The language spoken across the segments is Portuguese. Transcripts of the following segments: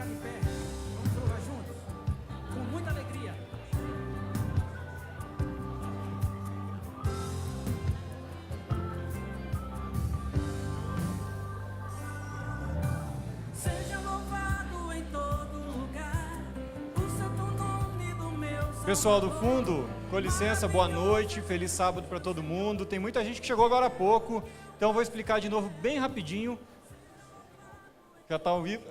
ficar de pé. Vamos louvar juntos, com muita alegria. Seja louvado em todo lugar o santo nome do meu Senhor. Pessoal do fundo, com licença, boa noite, feliz sábado para todo mundo. Tem muita gente que chegou agora há pouco, então eu vou explicar de novo bem rapidinho. Já está ao vivo?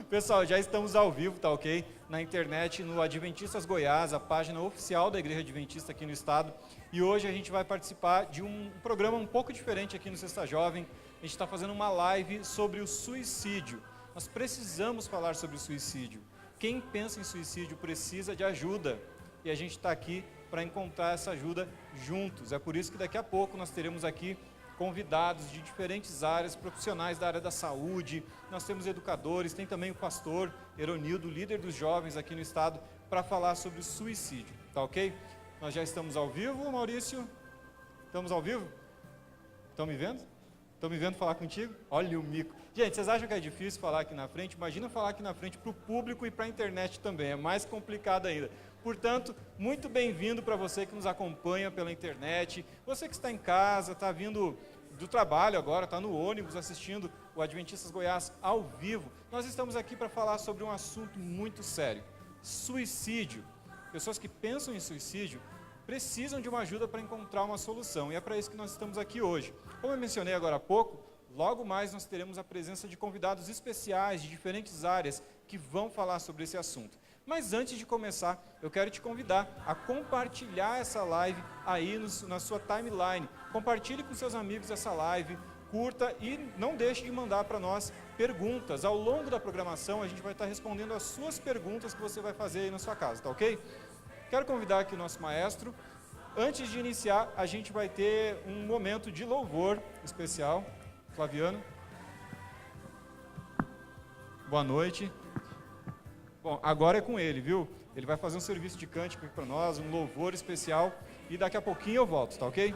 Pessoal, já estamos ao vivo, tá ok? Na internet, no Adventistas Goiás, a página oficial da Igreja Adventista aqui no estado. E hoje a gente vai participar de um programa um pouco diferente aqui no Sexta Jovem. A gente está fazendo uma live sobre o suicídio. Nós precisamos falar sobre o suicídio. Quem pensa em suicídio precisa de ajuda. E a gente está aqui para encontrar essa ajuda juntos. É por isso que daqui a pouco nós teremos aqui convidados de diferentes áreas, profissionais da área da saúde, nós temos educadores, tem também o pastor Eronildo, líder dos jovens aqui no estado, para falar sobre o suicídio, tá ok? Nós já estamos ao vivo, Maurício? Estamos ao vivo? Estão me vendo? Estão me vendo falar contigo? Olha o mico. Gente, vocês acham que é difícil falar aqui na frente? Imagina falar aqui na frente para o público e para a internet também, é mais complicado ainda. Portanto, muito bem-vindo para você que nos acompanha pela internet, você que está em casa, está vindo do trabalho agora, está no ônibus assistindo o Adventistas Goiás ao vivo. Nós estamos aqui para falar sobre um assunto muito sério, suicídio. Pessoas que pensam em suicídio precisam de uma ajuda para encontrar uma solução, e é para isso que nós estamos aqui hoje. Como eu mencionei agora há pouco, logo mais nós teremos a presença de convidados especiais de diferentes áreas que vão falar sobre esse assunto. Mas antes de começar, eu quero te convidar a compartilhar essa live aí na sua timeline. Compartilhe com seus amigos essa live, curta e não deixe de mandar para nós perguntas. Ao longo da programação, a gente vai estar respondendo as suas perguntas que você vai fazer aí na sua casa, tá ok? Quero convidar aqui o nosso maestro. Antes de iniciar, a gente vai ter um momento de louvor especial. Flaviano. Boa noite. Bom, agora é com ele, viu? Ele vai fazer um serviço de cântico aqui para nós, um louvor especial, e daqui a pouquinho eu volto, tá ok?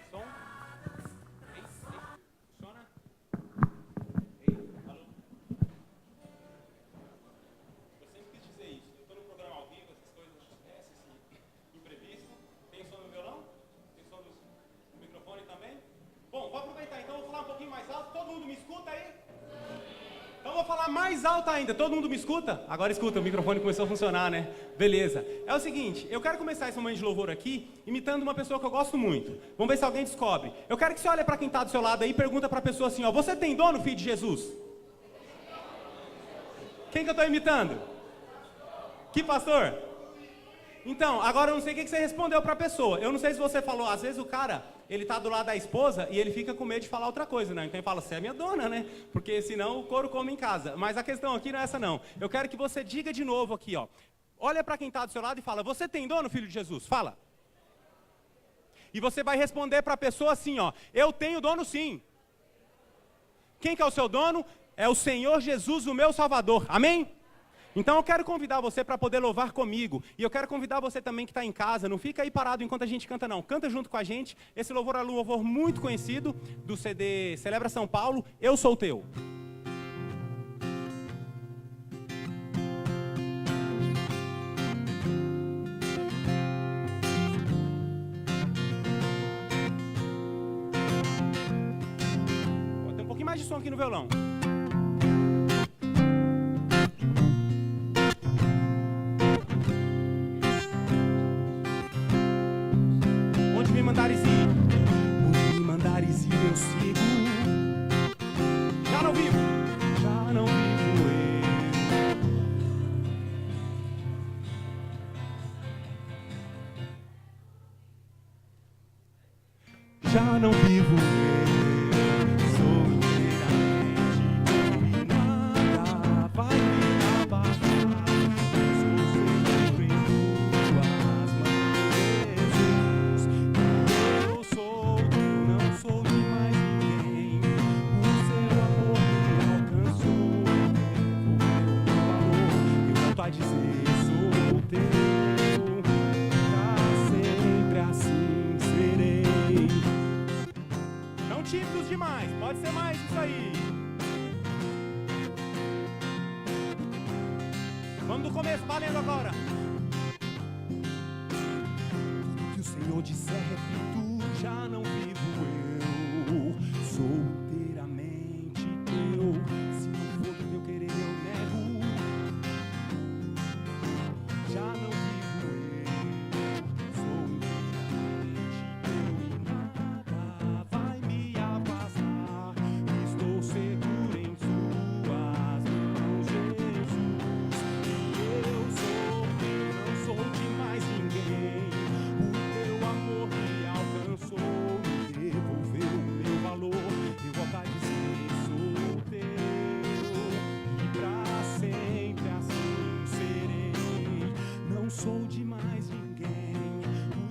Som. Funciona? Alô? Eu sempre quis dizer isso. Eu estou no programa ao vivo, essas coisas acontecem, esse imprevisto. Tem som no violão? Tem som no microfone também? Bom, vou aproveitar então, vou falar um pouquinho mais alto. Todo mundo me escuta aí? Então vou falar mais alto ainda. Todo mundo me escuta? Agora escuta, o microfone começou a funcionar, né? Beleza. É o seguinte, eu quero começar esse momento de louvor aqui imitando uma pessoa que eu gosto muito. Vamos ver se alguém descobre. Eu quero que você olhe para quem está do seu lado aí e pergunta para a pessoa assim, ó, você tem dono, filho de Jesus? Quem que eu estou imitando? Que pastor? Então, agora eu não sei o que você respondeu para a pessoa. Eu não sei se você falou, às vezes o cara, ele tá do lado da esposa e ele fica com medo de falar outra coisa, né? Então ele fala, você é minha dona, né? Porque senão o couro come em casa. Mas a questão aqui não é essa não. Eu quero que você diga de novo aqui, ó. Olha para quem está do seu lado e fala, você tem dono, filho de Jesus? Fala. E você vai responder para a pessoa assim, ó, eu tenho dono sim. Quem que é o seu dono? É o Senhor Jesus, o meu Salvador. Amém? Então eu quero convidar você para poder louvar comigo. E eu quero convidar você também que está em casa. Não fica aí parado enquanto a gente canta não. Canta junto com a gente. Esse louvor é um louvor muito conhecido do CD Celebra São Paulo. Eu Sou Teu. Vou ter um pouquinho mais de som aqui no violão. Mandares ir, eu sigo. Já não vivo eu. Já não vivo eu, sou inteiramente teu e nada vai me abalar. Sou seguro em tuas mãos, Jesus. Eu sou teu, não sou de mais ninguém. O seu amor me alcançou, eu volto a dizer, sou teu, pra sempre assim serei. Não tímidos demais, pode ser mais isso aí. Vamos do começo, valendo agora. Tudo que o Senhor disser, repito, já não vivo eu. Sou inteiramente teu. Se não for do teu querer, eu nego. Já não vivo eu. Sou inteiramente teu e nada vai me afastar. Estou seguro em suas mãos, Jesus. Eu sou teu, não sou de mais ninguém. O teu amor me alcançou, me devolveu o meu valor. Eu volto a dizer, sou teu e pra sempre assim serei. Não sou de mais ninguém.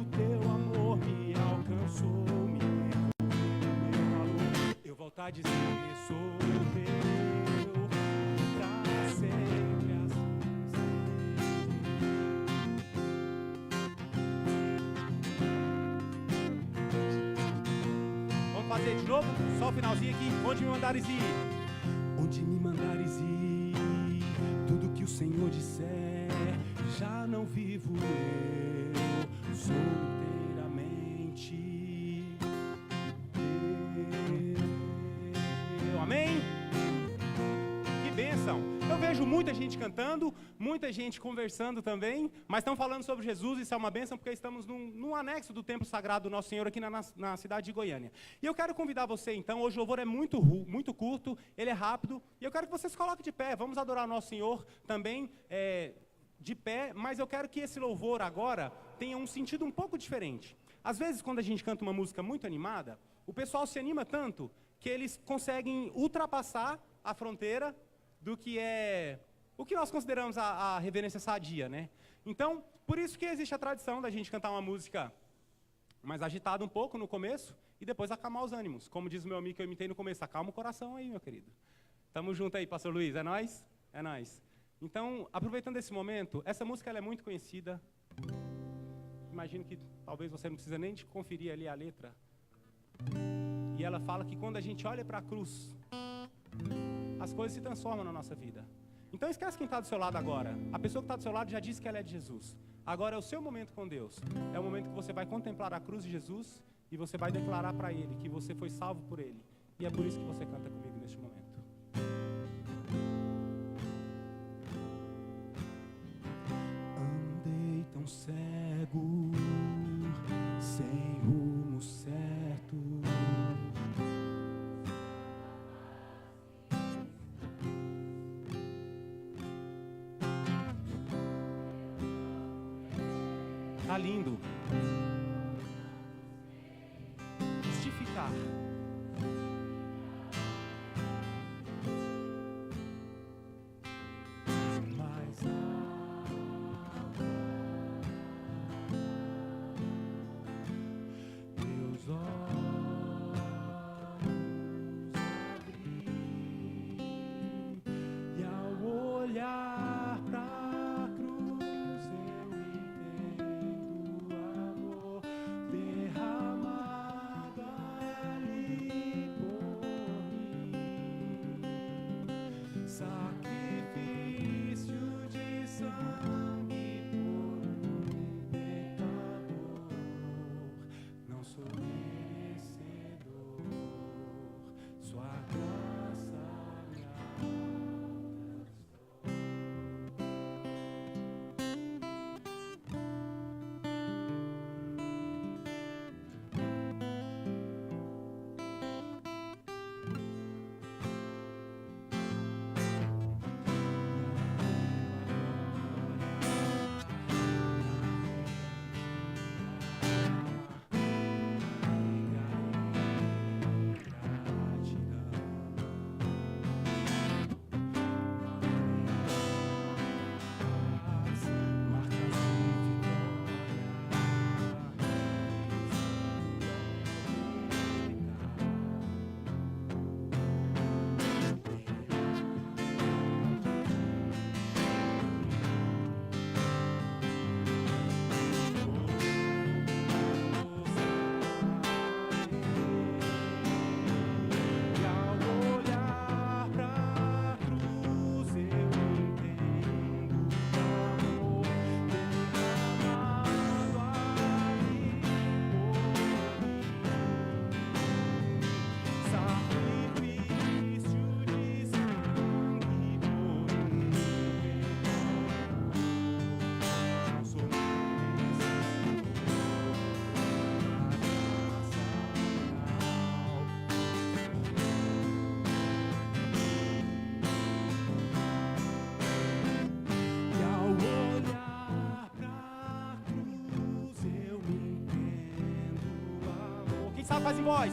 O teu amor me alcançou, me devolveu o meu valor. Eu volto a dizer, sou teu e pra sempre assim serei. Vamos fazer de novo? Só o finalzinho aqui. Onde me mandares ir? Onde me mandares ir? Tudo que o Senhor disser, já não vivo eu. Sou inteiramente teu. Amém? Que bênção! Eu vejo muita gente cantando, muita gente conversando também, mas estão falando sobre Jesus, isso é uma bênção, porque estamos num anexo do Templo Sagrado do Nosso Senhor aqui na cidade de Goiânia. E eu quero convidar você, então, hoje o louvor é muito curto, ele é rápido, e eu quero que você se coloque de pé, vamos adorar o Nosso Senhor também de pé, mas eu quero que esse louvor agora tenha um sentido um pouco diferente. Às vezes, quando a gente canta uma música muito animada, o pessoal se anima tanto que eles conseguem ultrapassar a fronteira do que é o que nós consideramos a reverência sadia, né? Então, por isso que existe a tradição da gente cantar uma música mais agitada um pouco no começo e depois acalmar os ânimos. Como diz o meu amigo que eu imitei no começo, acalma o coração aí, meu querido. Tamo junto aí, pastor Luiz, é nóis? É nóis. Então, aproveitando esse momento, essa música ela é muito conhecida. Imagino que talvez você não precisa nem de conferir ali a letra. E ela fala que quando a gente olha para a cruz, as coisas se transformam na nossa vida. Então esquece quem está do seu lado agora. A pessoa que está do seu lado já disse que ela é de Jesus. Agora é o seu momento com Deus. É o momento que você vai contemplar a cruz de Jesus e você vai declarar para Ele que você foi salvo por Ele. E é por isso que você canta comigo neste momento. Andei tão cego, sem rumo certo. Tá lindo. Justificar. Mas teus olhos abri e ao olhar pra cruz eu entendo amor. sabe? Faz em voz.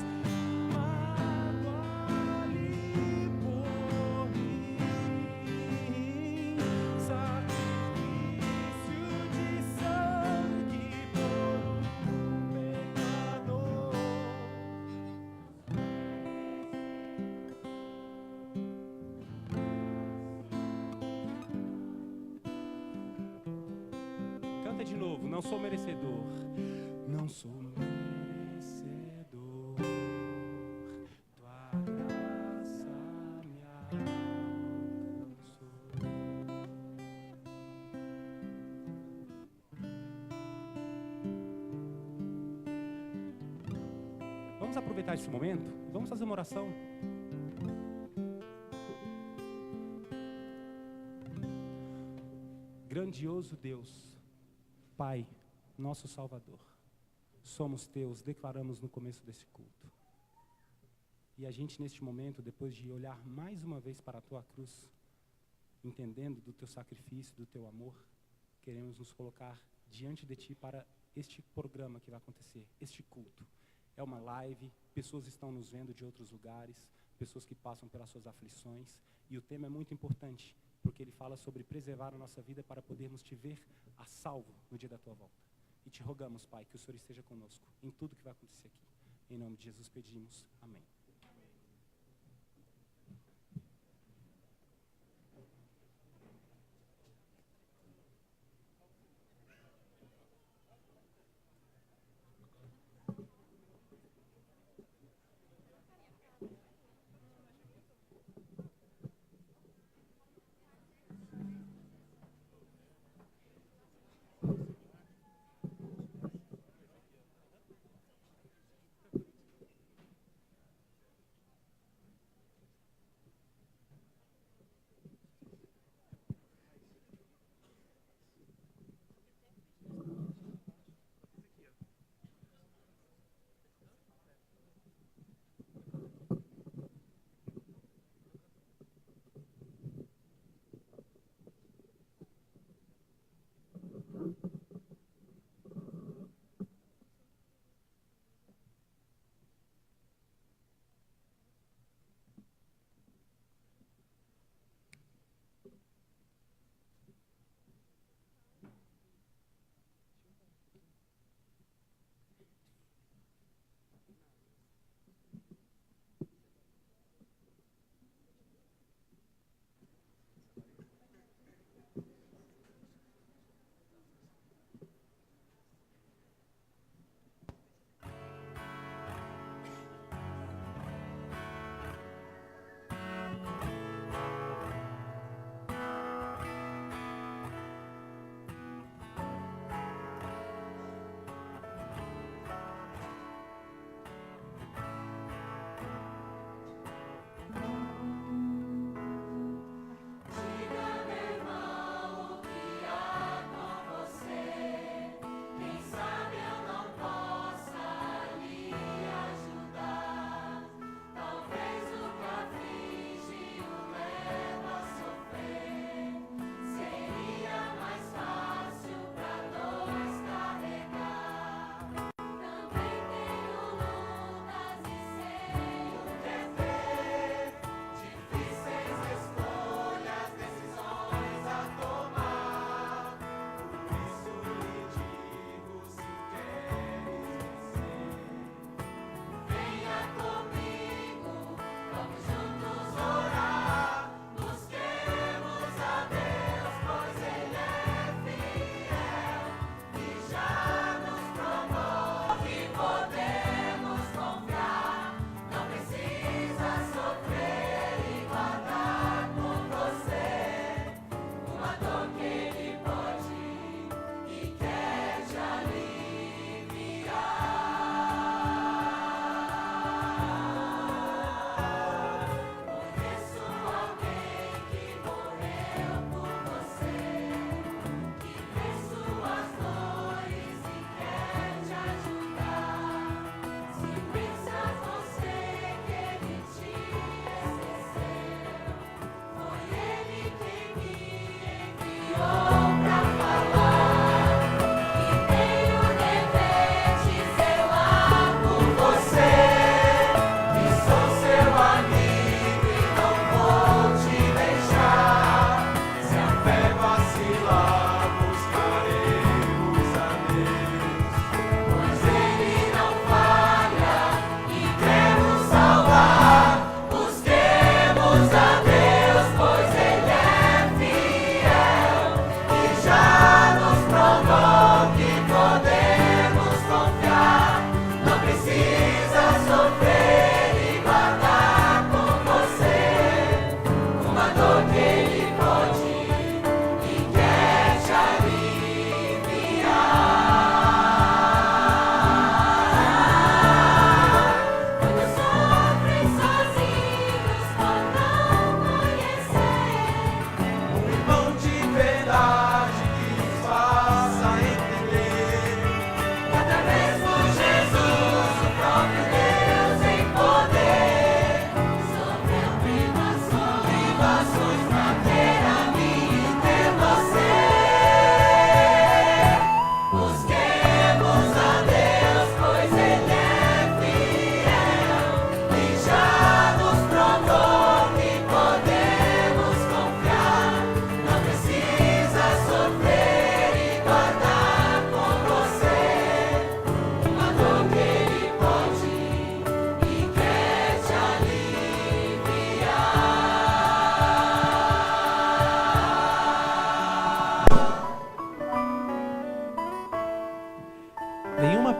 Canta de novo. Não sou merecedor. Não sou merecedor. Tua graça me alcançou. Vamos aproveitar esse momento. Vamos fazer uma oração. Grandioso Deus, Pai, nosso Salvador, somos teus, declaramos no começo desse culto. E a gente neste momento, depois de olhar mais uma vez para a tua cruz, entendendo do teu sacrifício, do teu amor, queremos nos colocar diante de ti para este programa que vai acontecer, este culto. É uma live, pessoas estão nos vendo de outros lugares, pessoas que passam pelas suas aflições, e o tema é muito importante, porque ele fala sobre preservar a nossa vida para podermos te ver a salvo no dia da tua volta. E te rogamos, Pai, que o Senhor esteja conosco em tudo que vai acontecer aqui. Em nome de Jesus pedimos. Amém.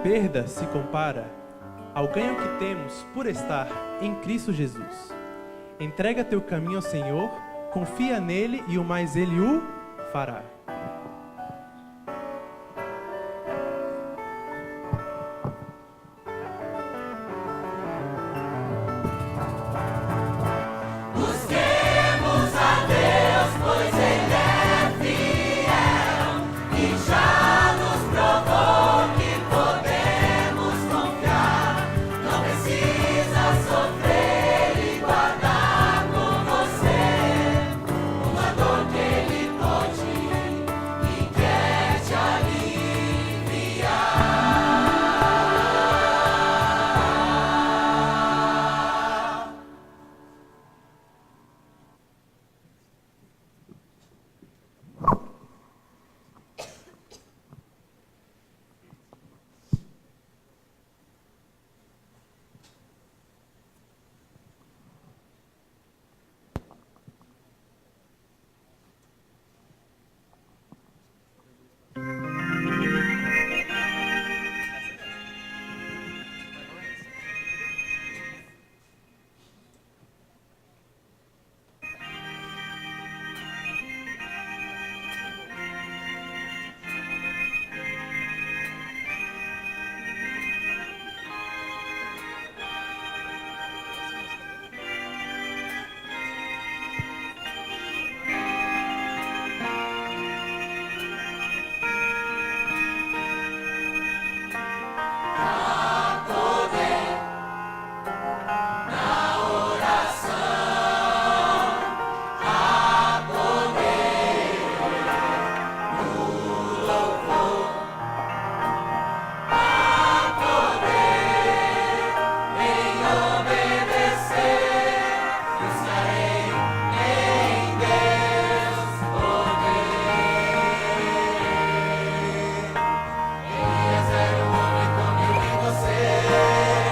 perda se compara ao ganho que temos por estar em Cristo Jesus. Entrega teu caminho ao Senhor, confia nele e o mais ele o fará.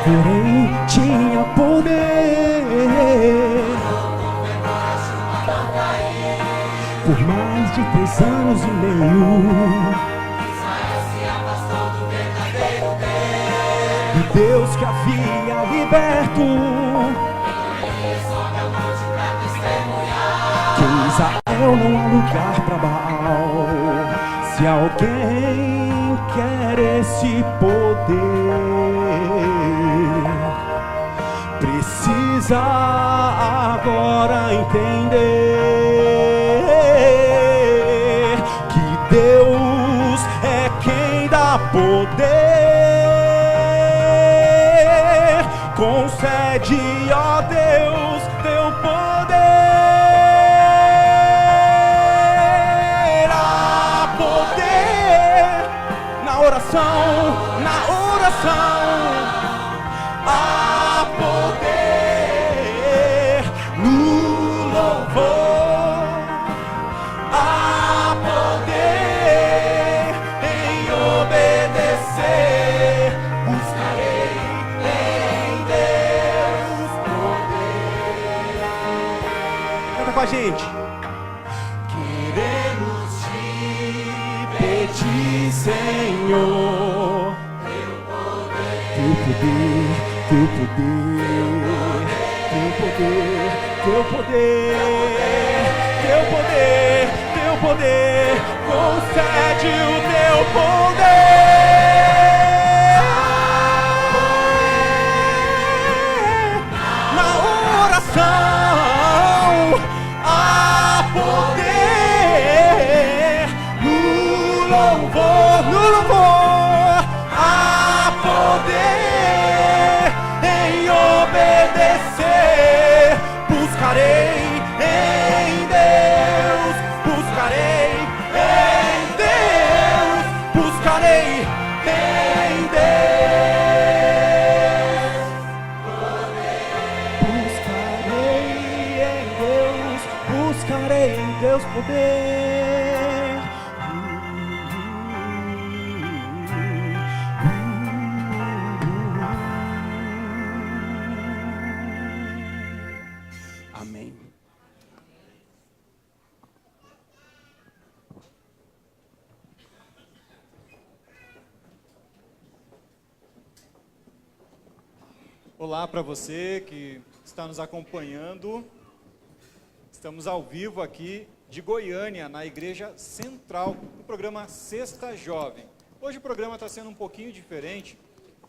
Porém tinha poder. Por mais de 3 anos e meio, o Deus que havia liberto, que em Israel não há lugar para Baal. Se alguém quer esse poder, precisa agora entender que Deus é quem dá poder. Concede, ó Deus, teu poder. Há poder na oração, na oração. Há poder no louvor. Há poder em obedecer. Buscarei em Deus poder. Canta com a gente. Queremos te pedir, Senhor, teu poder, teu poder, teu poder, teu poder, teu poder, teu poder, concede o teu poder. Na oração há poder, no louvor, no louvor há poder em obedecer. Buscarei em Deus, buscarei em Deus, buscarei em Deus, buscarei em Deus, buscarei em Deus poder. Amém. Olá para você que está nos acompanhando. Estamos ao vivo aqui de Goiânia, na Igreja Central, no programa Sexta Jovem. Hoje o programa está sendo um pouquinho diferente.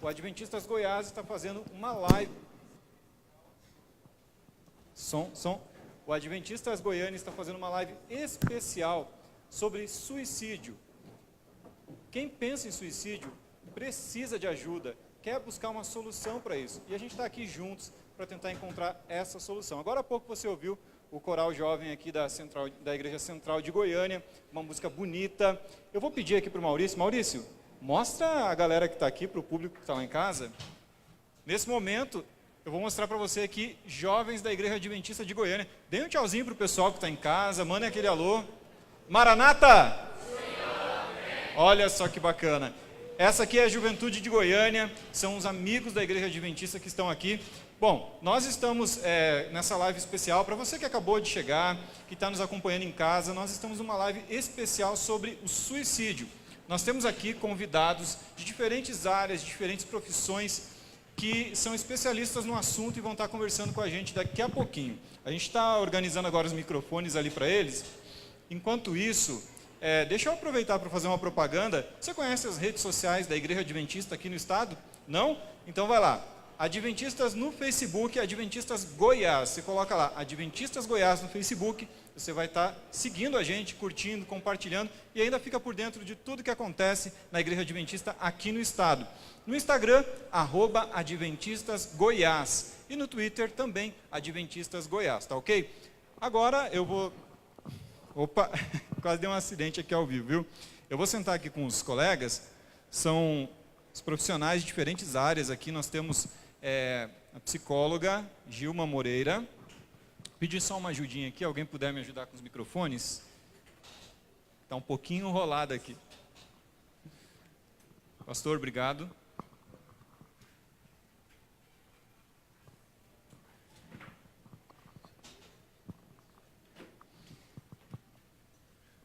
O Adventistas Goiás está fazendo uma live. O Adventistas Goiânia está fazendo uma live especial sobre suicídio. Quem pensa em suicídio precisa de ajuda, quer buscar uma solução para isso. E a gente está aqui juntos para tentar encontrar essa solução. Agora há pouco você ouviu o coral jovem aqui da Igreja Central de Goiânia, uma música bonita. Eu vou pedir aqui para o Maurício. Maurício, mostra a galera que está aqui, para o público que está lá em casa. Nesse momento, eu vou mostrar para você aqui, jovens da Igreja Adventista de Goiânia. Dê um tchauzinho para o pessoal que está em casa, mandem aquele alô. Maranata! Olha só que bacana. Essa aqui é a Juventude de Goiânia, são os amigos da Igreja Adventista que estão aqui. Bom, nós estamos nessa live especial, para você que acabou de chegar, que está nos acompanhando em casa, nós estamos numa live especial sobre o suicídio. Nós temos aqui convidados de diferentes áreas, de diferentes profissões, que são especialistas no assunto e vão estar conversando com a gente daqui a pouquinho. A gente está organizando agora os microfones ali para eles. Enquanto isso, deixa eu aproveitar para fazer uma propaganda. Você conhece as redes sociais da Igreja Adventista aqui no estado? Não? Então vai lá. Adventistas no Facebook, Adventistas Goiás. Você coloca lá, Adventistas Goiás no Facebook. Você vai estar seguindo a gente, curtindo, compartilhando e ainda fica por dentro de tudo que acontece na Igreja Adventista aqui no estado. No Instagram, @AdventistasGoiás. E no Twitter também, Adventistas Goiás, tá ok? Agora eu vou... Opa, quase deu um acidente aqui ao vivo, viu? Eu vou sentar aqui com os colegas, são os profissionais de diferentes áreas aqui. Nós temos a psicóloga Gilma Moreira. Pedir só uma ajudinha aqui, alguém puder me ajudar com os microfones? Está um pouquinho enrolado aqui. Pastor, obrigado.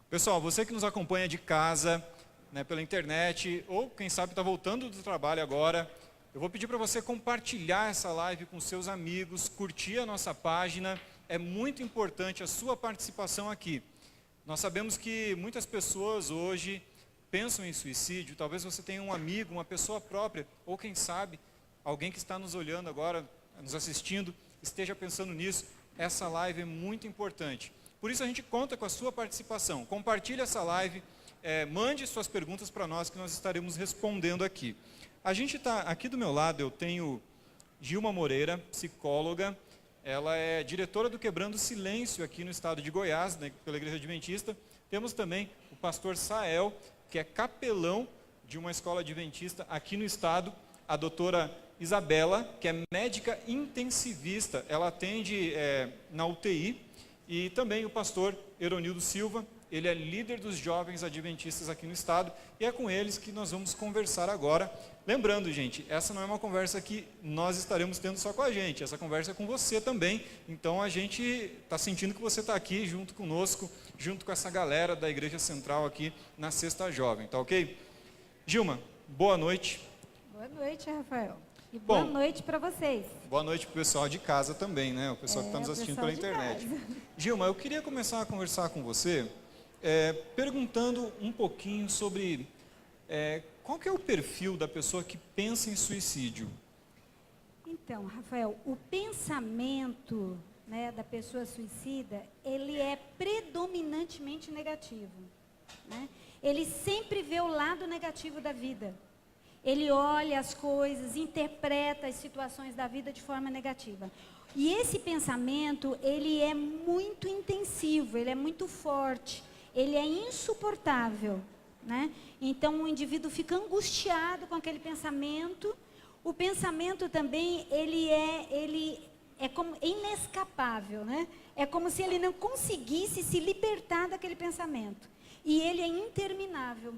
Pessoal, você que nos acompanha de casa, né, pela internet, ou quem sabe está voltando do trabalho agora, eu vou pedir para você compartilhar essa live com seus amigos, curtir a nossa página. É muito importante a sua participação aqui. Nós sabemos que muitas pessoas hoje pensam em suicídio. Talvez você tenha um amigo, uma pessoa própria, ou quem sabe, alguém que está nos olhando agora, nos assistindo, esteja pensando nisso. Essa live é muito importante. Por isso a gente conta com a sua participação. Compartilhe essa live, mande suas perguntas para nós que nós estaremos respondendo aqui. A gente está, aqui do meu lado eu tenho Gilma Moreira, psicóloga. Ela é diretora do Quebrando Silêncio aqui no estado de Goiás, né, pela Igreja Adventista. Temos também o pastor Sael, que é capelão de uma escola adventista aqui no estado. A doutora Isabela, que é médica intensivista, ela atende na UTI. E também o pastor Eronildo Silva, ele é líder dos jovens adventistas aqui no estado, e é com eles que nós vamos conversar agora. Lembrando, gente, essa não é uma conversa que nós estaremos tendo só com a gente, essa conversa é com você também. Então a gente está sentindo que você está aqui junto conosco, junto com essa galera da Igreja Central aqui na Sexta Jovem, tá ok? Gilma, boa noite. Boa noite, Rafael. E boa noite para vocês. Boa noite para o pessoal de casa também, né? O pessoal que está nos assistindo pela internet. Gilma, eu queria começar a conversar com você, perguntando um pouquinho sobre qual que é o perfil da pessoa que pensa em suicídio. Então, Rafael, o pensamento, né, da pessoa suicida, ele é predominantemente negativo, né? Ele sempre vê o lado negativo da vida. Ele olha as coisas, interpreta as situações da vida de forma negativa. E esse pensamento, ele é muito intensivo, ele é muito forte, ele é insuportável, né? Então o indivíduo fica angustiado com aquele pensamento. O pensamento também, ele é como inescapável, né? É como se ele não conseguisse se libertar daquele pensamento. E ele é interminável.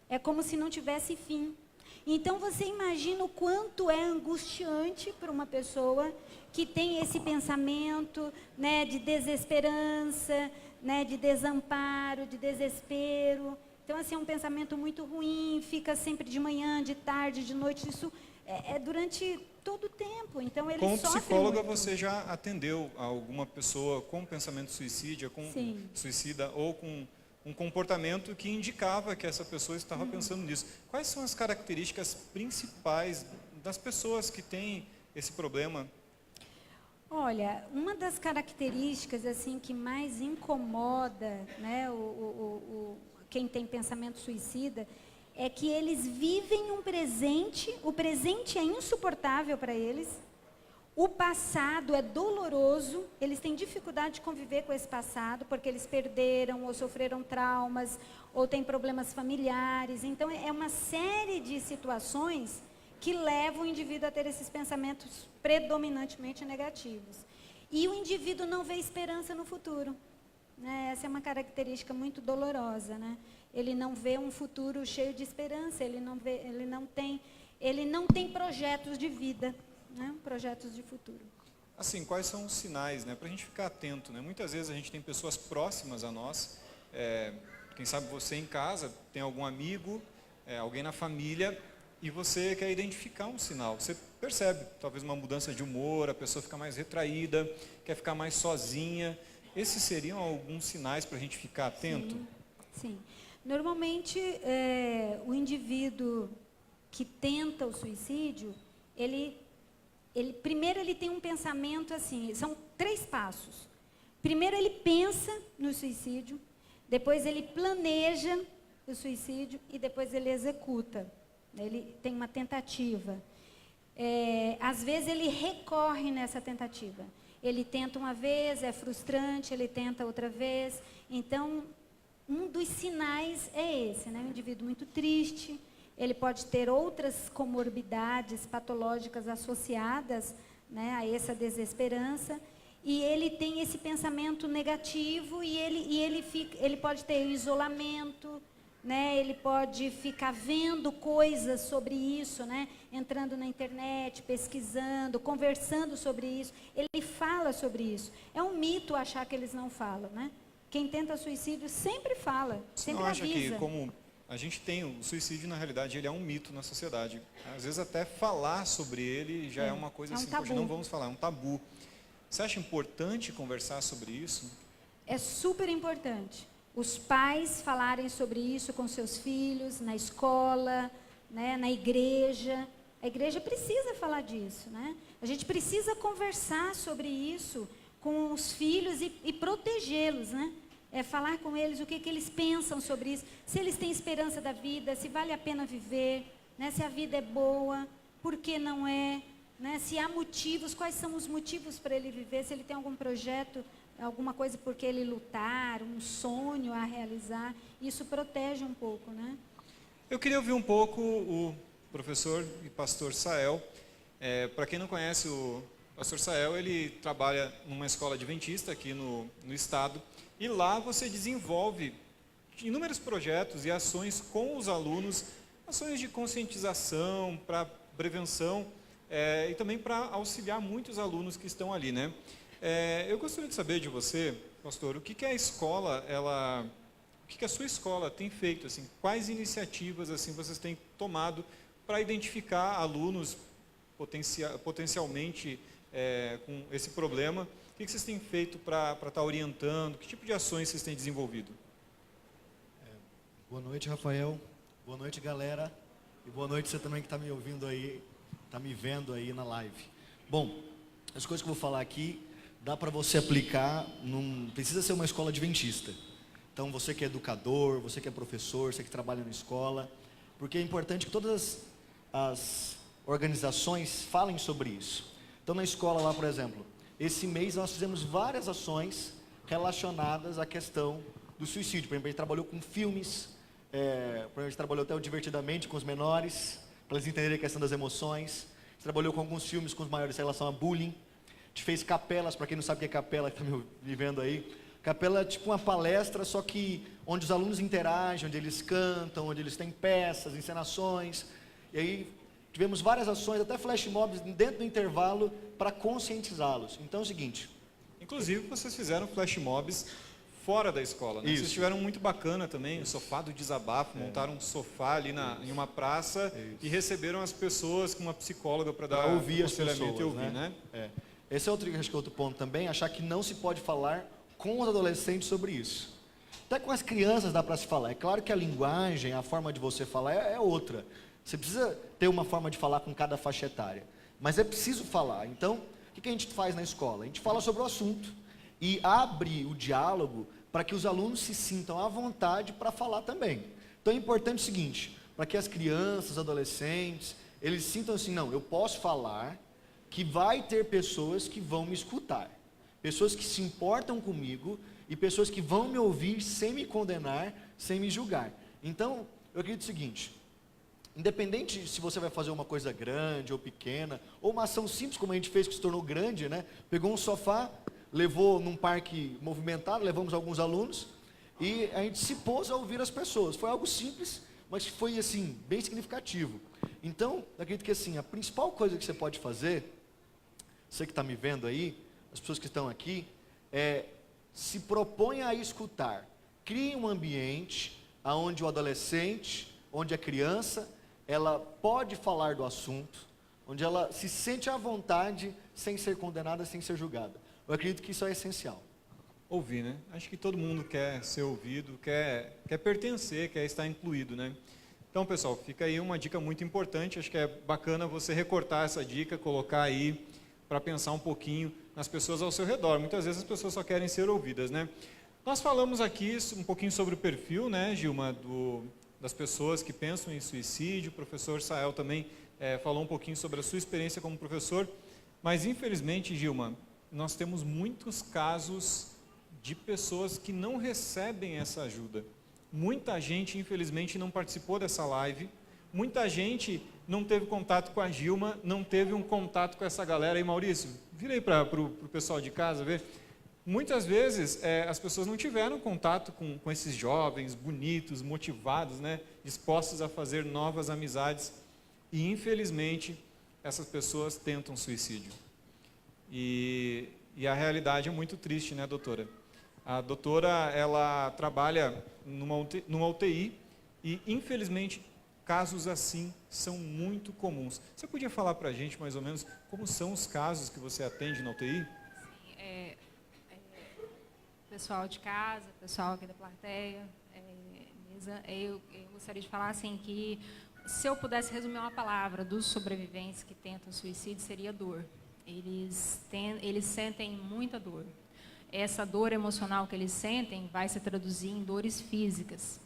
É como se não tivesse fim. Então você imagina o quanto é angustiante para uma pessoa que tem esse pensamento, né, de desesperança, né, de desamparo, de desespero. Então assim, é um pensamento muito ruim, fica sempre de manhã, de tarde, de noite. Isso durante todo o tempo. Então ele Como sofre psicóloga, muito. você já atendeu a alguma pessoa com pensamento suicida, Sim. suicida ou com um comportamento que indicava que essa pessoa estava pensando nisso. Quais são as características principais das pessoas que têm esse problema? Olha, uma das características assim que mais incomoda, né, quem tem pensamento suicida é que eles vivem um presente, o presente é insuportável para eles, o passado é doloroso, eles têm dificuldade de conviver com esse passado, porque eles perderam ou sofreram traumas, ou têm problemas familiares. Então, é uma série de situações que levam o indivíduo a ter esses pensamentos predominantemente negativos. E o indivíduo não vê esperança no futuro, né? Essa é uma característica muito dolorosa, né? Ele não vê um futuro cheio de esperança, ele não tem projetos de vida, né? Projetos de futuro. Assim, quais são os sinais, né? Para a gente ficar atento, né? Muitas vezes a gente tem pessoas próximas a nós, quem sabe você em casa, tem algum amigo, alguém na família, e você quer identificar um sinal. Você percebe, talvez uma mudança de humor, a pessoa fica mais retraída, quer ficar mais sozinha. Esses seriam alguns sinais para a gente ficar atento? Sim. Normalmente, o indivíduo que tenta o suicídio, primeiro ele tem um pensamento assim, são 3 passos. Primeiro ele pensa no suicídio, depois ele planeja o suicídio e depois ele executa. Ele tem uma tentativa. Às vezes ele recorre nessa tentativa. Ele tenta uma vez, é frustrante, ele tenta outra vez. Então, um dos sinais é esse, né? Um indivíduo muito triste, ele pode ter outras comorbidades patológicas associadas, né, a essa desesperança, e ele tem esse pensamento negativo e ele pode ter isolamento, né, ele pode ficar vendo coisas sobre isso, né, entrando na internet, pesquisando, conversando sobre isso. Ele fala sobre isso. É um mito achar que eles não falam, né? Quem tenta suicídio sempre fala, Você sempre não acha avisa. que, como a gente tem o suicídio, na realidade, ele é um mito na sociedade. Às vezes até falar sobre ele já é uma coisa é um assim, poxa, tabu. não vamos falar, é um tabu. Você acha importante conversar sobre isso? É super importante. Os pais falarem sobre isso com seus filhos, na escola, né, na igreja. A igreja precisa falar disso, né? A gente precisa conversar sobre isso com os filhos e protegê-los, né? Falar com eles o que eles pensam sobre isso, se eles têm esperança da vida, se vale a pena viver, né? Se a vida é boa, por que não é, né? Se há motivos, quais são os motivos para ele viver, se ele tem algum projeto, alguma coisa por que ele lutar, um sonho a realizar, isso protege um pouco, né? Eu queria ouvir um pouco o professor e pastor Sael. Para quem não conhece o pastor Sael, ele trabalha numa escola adventista aqui no estado, e lá você desenvolve inúmeros projetos e ações com os alunos, ações de conscientização, para prevenção, e também para auxiliar muitos alunos que estão ali, né? Eu gostaria de saber de você, pastor, o que a escola, o que a sua escola tem feito, assim, quais iniciativas assim vocês têm tomado para identificar alunos potencialmente com esse problema? O que vocês têm feito para estar orientando? Que tipo de ações vocês têm desenvolvido? Boa noite, Rafael. Boa noite, galera. E boa noite você também que está me ouvindo aí, está me vendo aí na live. Bom, as coisas que eu vou falar aqui, dá para você aplicar, não precisa ser uma escola adventista. Então, você que é educador, você que é professor, você que trabalha na escola, porque é importante que todas as organizações falem sobre isso. Então, na escola lá, por exemplo, esse mês nós fizemos várias ações relacionadas à questão do suicídio. Por exemplo, a gente trabalhou com filmes, a gente trabalhou até o Divertidamente com os menores, para eles entenderem a questão das emoções. A gente trabalhou com alguns filmes com os maiores em relação a bullying. A gente fez capelas, para quem não sabe o que é capela, que está me vendo aí. Capela é tipo uma palestra, só que onde os alunos interagem, onde eles cantam, onde eles têm peças, encenações. E aí tivemos várias ações, até flash mobs dentro do intervalo para conscientizá-los. Então é o seguinte. Inclusive, vocês fizeram flash mobs fora da escola, né? Isso. Vocês tiveram muito bacana também, o sofá do desabafo, montaram um sofá ali em uma praça e receberam as pessoas com uma psicóloga para dar ouvir as aconselhamento pessoas, e ouvir, né? Esse é outro ponto também, achar que não se pode falar com os adolescentes sobre isso. Até com as crianças dá para se falar. É claro que a linguagem, a forma de você falar é outra. Você precisa ter uma forma de falar com cada faixa etária. Mas é preciso falar. Então, o que a gente faz na escola? A gente fala sobre o assunto e abre o diálogo para que os alunos se sintam à vontade para falar também. Então é importante o seguinte, para que as crianças, os adolescentes, eles sintam assim, não, eu posso falar que vai ter pessoas que vão me escutar. Pessoas que se importam comigo e pessoas que vão me ouvir sem me condenar, sem me julgar. Então, eu acredito o seguinte, independente se você vai fazer uma coisa grande ou pequena, ou uma ação simples como a gente fez que se tornou grande, né? Pegou um sofá, levou num parque movimentado, levamos alguns alunos e a gente se pôs a ouvir as pessoas. Foi algo simples, mas foi assim, bem significativo. Então, eu acredito que assim, a principal coisa que você pode fazer, você que está me vendo aí, as pessoas que estão aqui, se proponha a escutar. Crie um ambiente onde o adolescente, onde a criança, ela pode falar do assunto, onde ela se sente à vontade, sem ser condenada, sem ser julgada. Eu acredito que isso é essencial. Ouvir, né? Acho que todo mundo quer ser ouvido, quer pertencer, quer estar incluído, né? Então, pessoal, fica aí uma dica muito importante. Acho que é bacana você recortar essa dica, colocar aí para pensar um pouquinho nas pessoas ao seu redor. Muitas vezes as pessoas só querem ser ouvidas, né? Nós falamos aqui um pouquinho sobre o perfil, né, Gilma, das pessoas que pensam em suicídio. O professor Sael também falou um pouquinho sobre a sua experiência como professor. Mas, infelizmente, Gilma, nós temos muitos casos de pessoas que não recebem essa ajuda. Muita gente, infelizmente, não participou dessa live. Muita gente não teve contato com a Gilma, não teve um contato com essa galera. E Maurício, vira aí para o pessoal de casa ver. Muitas vezes as pessoas não tiveram contato com esses jovens bonitos, motivados, né, dispostos a fazer novas amizades. E, infelizmente, essas pessoas tentam suicídio. E a realidade é muito triste, né, doutora? A doutora, ela trabalha numa UTI e, infelizmente, casos assim são muito comuns. Você podia falar para a gente, mais ou menos, como são os casos que você atende na UTI? Sim, pessoal de casa, pessoal aqui da plateia, eu gostaria de falar assim que, se eu pudesse resumir uma palavra dos sobreviventes que tentam suicídio, seria dor. Eles sentem muita dor. Essa dor emocional que eles sentem vai se traduzir em dores físicas.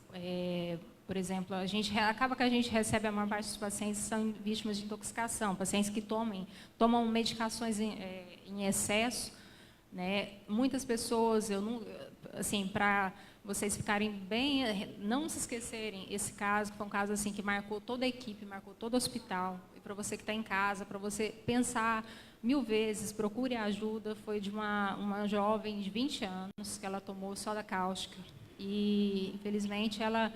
Por exemplo, acaba que a gente recebe, a maior parte dos pacientes são vítimas de intoxicação, pacientes que tomam medicações em excesso, né? Muitas pessoas, para vocês ficarem bem, não se esquecerem, esse caso, que foi um caso assim, que marcou toda a equipe, marcou todo o hospital, e para você que está em casa, para você pensar 1000 vezes, procure ajuda. Foi de uma jovem de 20 anos, que ela tomou soda cáustica, e infelizmente ela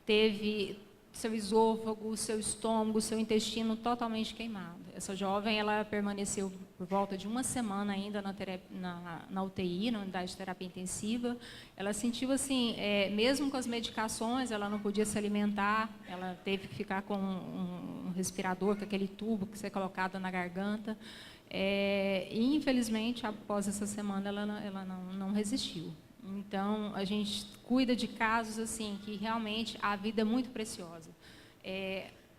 teve seu esôfago, seu estômago, seu intestino totalmente queimado. Essa jovem, ela permaneceu por volta de uma semana ainda na UTI, na unidade de terapia intensiva. Ela sentiu assim, mesmo com as medicações, ela não podia se alimentar, ela teve que ficar com um respirador, com aquele tubo que é colocado na garganta. E, infelizmente, após essa semana, ela não resistiu. Então, a gente cuida de casos assim que realmente a vida é muito preciosa.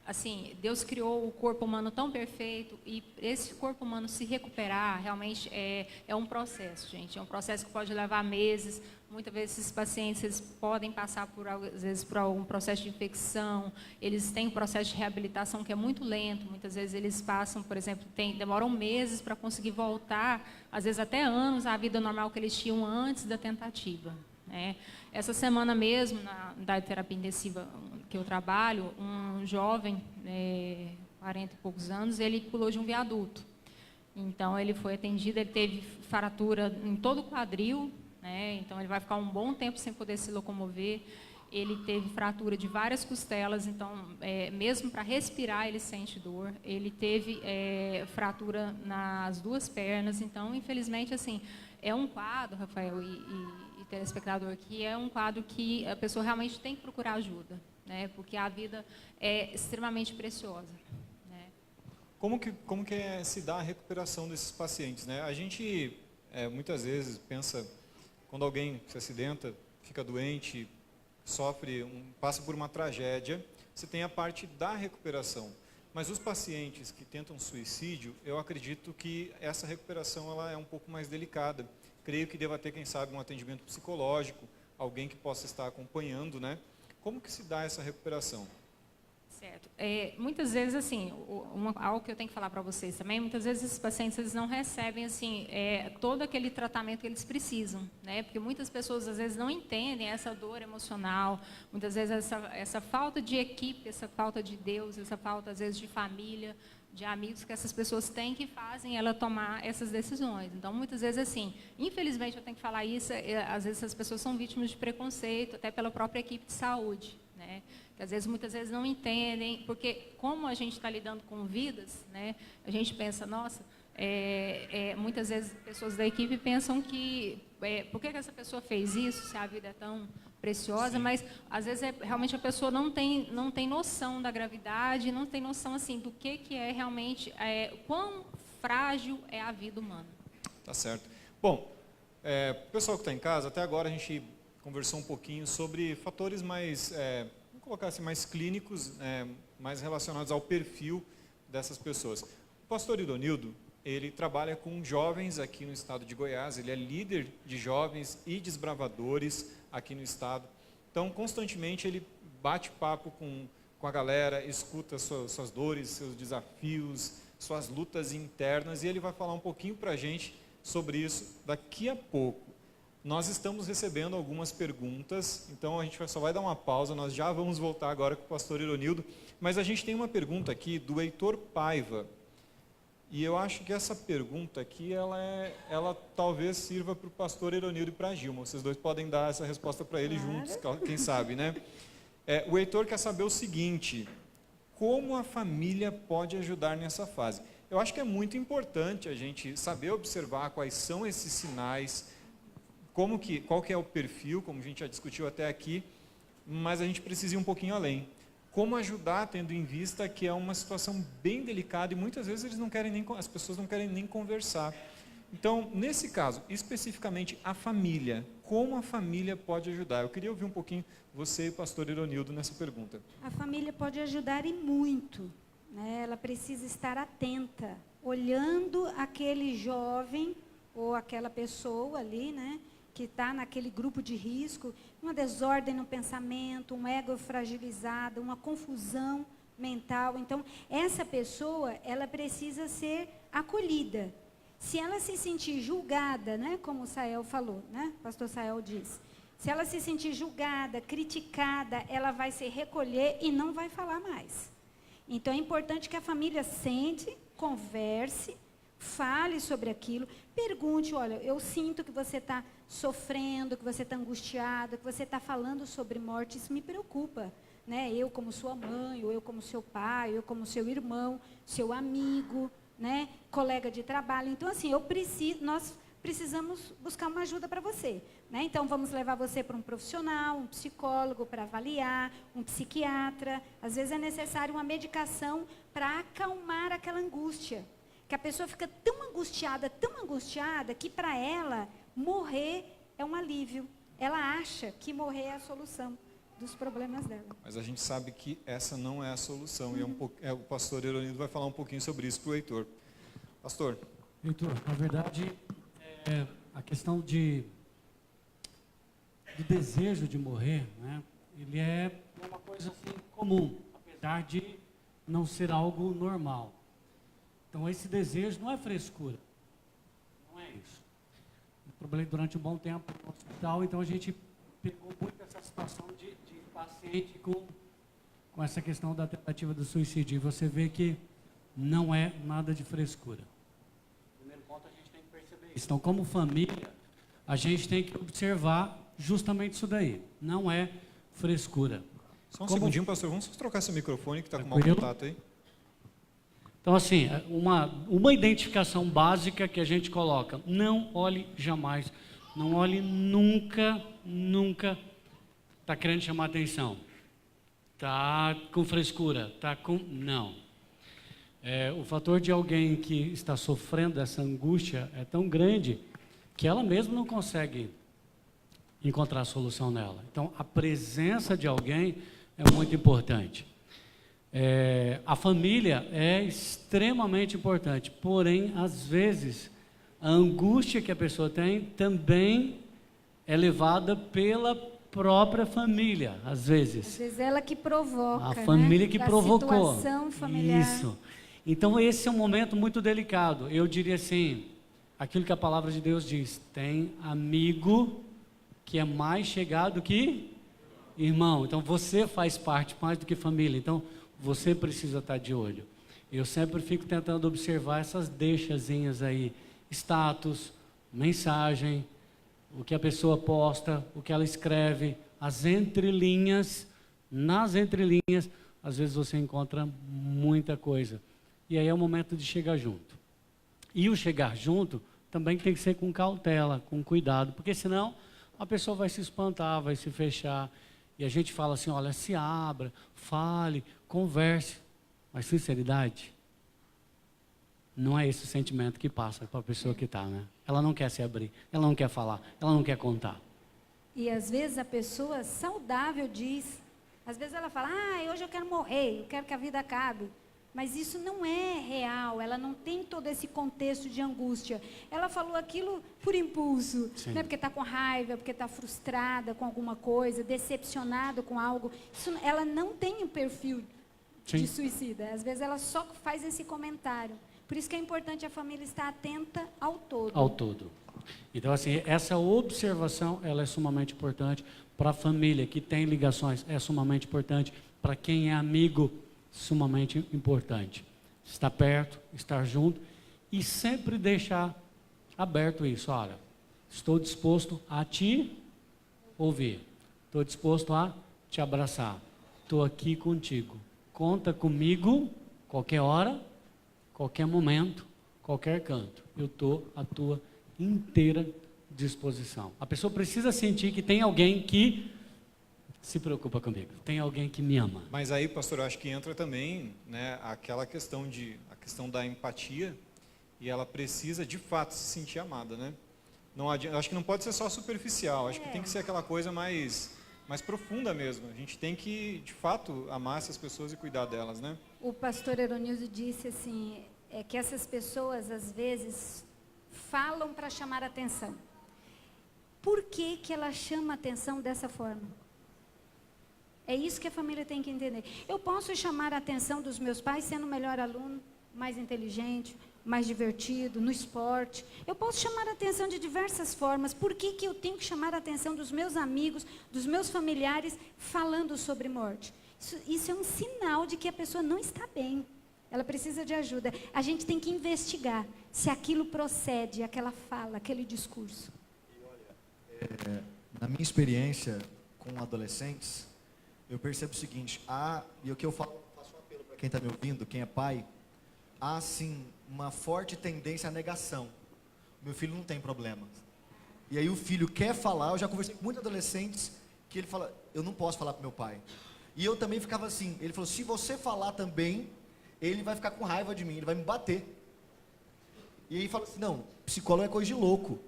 Assim, Deus criou o corpo humano tão perfeito, e esse corpo humano se recuperar realmente é um processo, gente. É um processo que pode levar meses. Muitas vezes esses pacientes eles podem passar às vezes por algum processo de infecção. Eles têm um processo de reabilitação que é muito lento. Muitas vezes eles passam, por exemplo, demoram meses para conseguir voltar, às vezes até anos, à vida normal que eles tinham antes da tentativa, né? Essa semana mesmo, na unidade de terapia intensiva que eu trabalho, um jovem, 40 e poucos anos, ele pulou de um viaduto. Então, ele foi atendido, ele teve fratura em todo o quadril, né? Então, ele vai ficar um bom tempo sem poder se locomover. Ele teve fratura de várias costelas, então, mesmo para respirar, ele sente dor. Ele teve fratura nas 2 pernas. Então, infelizmente, assim, é um quadro, Rafael e telespectador, que é um quadro que a pessoa realmente tem que procurar ajuda, né? Porque a vida é extremamente preciosa. Né? Como que se dá a recuperação desses pacientes, né? A gente muitas vezes pensa, quando alguém se acidenta, fica doente, passa por uma tragédia, você tem a parte da recuperação. Mas os pacientes que tentam suicídio, eu acredito que essa recuperação ela é um pouco mais delicada. Creio que deva ter, quem sabe, um atendimento psicológico, alguém que possa estar acompanhando, né? Como que se dá essa recuperação? Certo. Muitas vezes, assim, algo que eu tenho que falar para vocês também, muitas vezes esses pacientes eles não recebem assim, todo aquele tratamento que eles precisam, né? Porque muitas pessoas, às vezes, não entendem essa dor emocional, muitas vezes essa falta de equipe, essa falta de Deus, essa falta, às vezes, de família, de amigos que essas pessoas têm que fazem ela tomar essas decisões. Então, muitas vezes, assim, infelizmente, eu tenho que falar isso, às vezes essas pessoas são vítimas de preconceito, até pela própria equipe de saúde, né? Que às vezes, muitas vezes não entendem, porque como a gente está lidando com vidas, né? A gente pensa, nossa, muitas vezes pessoas da equipe pensam que, por que essa pessoa fez isso, se a vida é tão preciosa, sim. Mas às vezes realmente a pessoa não tem noção da gravidade, não tem noção assim do que é realmente, quão frágil é a vida humana. Tá certo. Bom, o pessoal que está em casa, até agora a gente conversou um pouquinho sobre fatores mais, vamos colocar assim, mais clínicos, mais relacionados ao perfil dessas pessoas. O pastor Ironildo, ele trabalha com jovens aqui no estado de Goiás, ele é líder de jovens e desbravadores aqui no estado. Então, constantemente ele bate papo com a galera, escuta suas dores, seus desafios, suas lutas internas, e ele vai falar um pouquinho para a gente sobre isso daqui a pouco. Nós estamos recebendo algumas perguntas, então a gente só vai dar uma pausa, nós já vamos voltar agora com o pastor Ironildo, mas a gente tem uma pergunta aqui do Heitor Paiva, e eu acho que essa pergunta aqui, ela talvez sirva para o pastor Ironildo e para a Gilma. Vocês dois podem dar essa resposta para ele juntos, quem sabe, né? O Heitor quer saber o seguinte, como a família pode ajudar nessa fase? Eu acho que é muito importante a gente saber observar quais são esses sinais, qual que é o perfil, como a gente já discutiu até aqui, mas a gente precisa ir um pouquinho além. Como ajudar, tendo em vista que é uma situação bem delicada e muitas vezes as pessoas não querem nem conversar. Então, nesse caso, especificamente a família, como a família pode ajudar? Eu queria ouvir um pouquinho você e o pastor Ironildo nessa pergunta. A família pode ajudar e muito, né? Ela precisa estar atenta, olhando aquele jovem ou aquela pessoa ali, né? Que está naquele grupo de risco, uma desordem no pensamento, um ego fragilizado, uma confusão mental. Então, essa pessoa, ela precisa ser acolhida. Se ela se sentir julgada, né, como o Sael falou, né, o pastor Sael disse, se ela se sentir julgada, criticada, ela vai se recolher e não vai falar mais. Então, é importante que a família sente, converse, fale sobre aquilo, pergunte, olha, eu sinto que você está sofrendo, que você está angustiado, que você está falando sobre morte, isso me preocupa, né? Eu como sua mãe, ou eu como seu pai, eu como seu irmão, seu amigo, né? Colega de trabalho. Então, assim, nós precisamos buscar uma ajuda para você, né? Então, vamos levar você para um profissional, um psicólogo para avaliar, um psiquiatra. Às vezes é necessário uma medicação para acalmar aquela angústia. Que a pessoa fica tão angustiada, que para ela morrer é um alívio. Ela acha que morrer é a solução dos problemas dela. Mas a gente sabe que essa não é a solução. E o pastor Ironildo vai falar um pouquinho sobre isso para o Heitor. Pastor. Heitor, na verdade, a questão do desejo de morrer, né, ele é uma coisa assim, comum, apesar de não ser algo normal. Então, esse desejo não é frescura, não é isso. Eu trabalhei durante um bom tempo no hospital, então a gente pegou muito essa situação de paciente com essa questão da tentativa do suicídio. E você vê que não é nada de frescura. Primeiro ponto, a gente tem que perceber isso. Então, como família, a gente tem que observar justamente isso daí. Não é frescura. Só um segundinho, pastor. Vamos trocar esse microfone que está com mau contato aí. Então, assim, uma identificação básica que a gente coloca: não olhe jamais, não olhe nunca, nunca. Está querendo chamar atenção, está com frescura, está com... Não. O fator de alguém que está sofrendo essa angústia é tão grande que ela mesma não consegue encontrar a solução nela. Então, a presença de alguém é muito importante. A família é extremamente importante, porém, às vezes, a angústia que a pessoa tem também é levada pela própria família, às vezes. Às vezes ela que provoca, A família né? que Da provocou. situação familiar. Isso. Então, esse é um momento muito delicado. Eu diria assim, aquilo que a palavra de Deus diz: tem amigo que é mais chegado que irmão. Então, você faz parte mais do que família. Então, você precisa estar de olho. Eu sempre fico tentando observar essas deixazinhas aí, status, mensagem, o que a pessoa posta, o que ela escreve, as entrelinhas. Nas entrelinhas, às vezes você encontra muita coisa. E aí é o momento de chegar junto. E o chegar junto também tem que ser com cautela, com cuidado, porque senão a pessoa vai se espantar, vai se fechar. E a gente fala assim: olha, se abra, fale, converse. Mas sinceridade, não é esse o sentimento que passa para a pessoa que está, né? Ela não quer se abrir, ela não quer falar, ela não quer contar. E às vezes a pessoa saudável diz, às vezes ela fala: hoje eu quero morrer, eu quero que a vida acabe. Mas isso não é real, ela não tem todo esse contexto de angústia. Ela falou aquilo por impulso, né? Porque está com raiva, porque está frustrada com alguma coisa, decepcionada com algo. Ela não tem um perfil de suicida. Às vezes ela só faz esse comentário. Por isso que é importante a família estar atenta ao todo. Ao todo. Então, assim, essa observação, ela é sumamente importante para a família que tem ligações, é sumamente importante para quem é amigo, sumamente importante. Estar perto, estar junto e sempre deixar aberto isso. Olha, estou disposto a te ouvir, estou disposto a te abraçar, estou aqui contigo, conta comigo qualquer hora, qualquer momento, qualquer canto, eu estou à tua inteira disposição. A pessoa precisa sentir que tem alguém que se preocupa comigo, tem alguém que me ama. Mas aí, pastor, eu acho que entra também, né, aquela questão da empatia, e ela precisa de fato se sentir amada, né? Não adianta, acho que não pode ser só superficial, acho que tem que ser aquela coisa mais profunda mesmo. A gente tem que, de fato, amar essas pessoas e cuidar delas, né? O pastor Eronildo disse assim, que essas pessoas às vezes falam para chamar atenção. Por que que ela chama atenção dessa forma? É isso que a família tem que entender. Eu posso chamar a atenção dos meus pais sendo o melhor aluno, mais inteligente, mais divertido, no esporte. Eu posso chamar a atenção de diversas formas. Por que que eu tenho que chamar a atenção dos meus amigos, dos meus familiares, falando sobre morte? Isso é um sinal de que a pessoa não está bem. Ela precisa de ajuda. A gente tem que investigar se aquilo procede, aquela fala, aquele discurso. E olha, na minha experiência com adolescentes, eu percebo o seguinte: e o que eu faço um apelo para quem está me ouvindo, quem é pai, há sim uma forte tendência à negação. Meu filho não tem problema. E aí o filho quer falar. Eu já conversei com muitos adolescentes que ele fala: eu não posso falar para meu pai. E eu também ficava assim. Ele falou: se você falar também, ele vai ficar com raiva de mim, ele vai me bater. E aí fala assim: não, psicólogo é coisa de louco,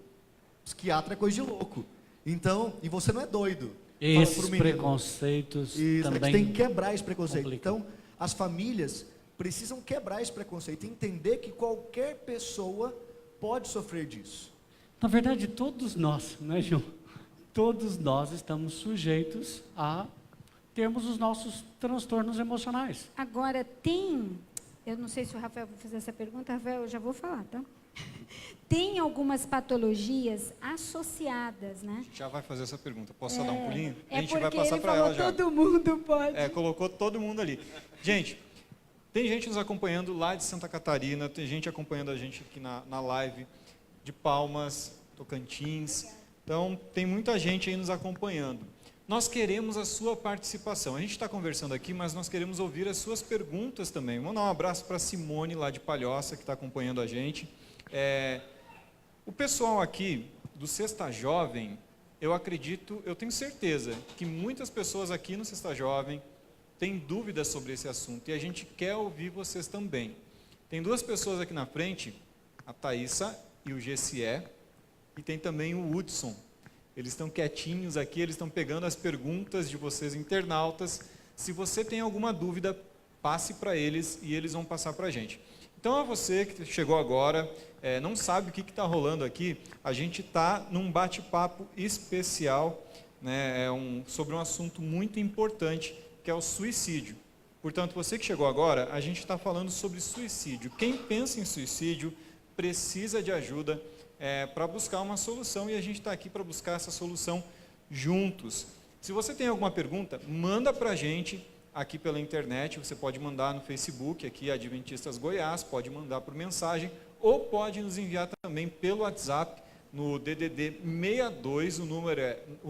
psiquiatra é coisa de louco. Então, e você não é doido. Esses preconceitos também tem que quebrar esse preconceito. complicam. Então, as famílias precisam quebrar esse preconceito e entender que qualquer pessoa pode sofrer disso. Na verdade, todos nós, né, João? Todos nós estamos sujeitos a termos os nossos transtornos emocionais. Agora, eu não sei se o Rafael vai fazer essa pergunta, Rafael, eu já vou falar, tá? Tem algumas patologias associadas, né? Já vai fazer essa pergunta. Posso só dar um pulinho? A gente vai porque passar ele para falou ela já. todo mundo pode. Colocou todo mundo ali. Gente, tem gente nos acompanhando lá de Santa Catarina, tem gente acompanhando a gente aqui na live de Palmas, Tocantins. Então, tem muita gente aí nos acompanhando. Nós queremos a sua participação. A gente está conversando aqui, mas nós queremos ouvir as suas perguntas também. Vamos dar um abraço para a Simone, lá de Palhoça, que está acompanhando a gente. O pessoal aqui do Sexta Jovem, eu acredito, eu tenho certeza que muitas pessoas aqui no Sexta Jovem têm dúvidas sobre esse assunto e a gente quer ouvir vocês também. Tem duas pessoas aqui na frente, a Thaísa e o Gessié, e tem também o Hudson. Eles estão quietinhos aqui, eles estão pegando as perguntas de vocês, internautas. Se você tem alguma dúvida, passe para eles e eles vão passar para a gente. Então, a você que chegou agora, não sabe o que está rolando aqui, a gente está num bate-papo especial, né, sobre um assunto muito importante, que é o suicídio. Portanto, você que chegou agora, a gente está falando sobre suicídio. Quem pensa em suicídio precisa de ajuda para buscar uma solução, e a gente está aqui para buscar essa solução juntos. Se você tem alguma pergunta, manda para a gente aqui pela internet, você pode mandar no Facebook, aqui Adventistas Goiás, pode mandar por mensagem, ou pode nos enviar também pelo WhatsApp, no DDD 62, o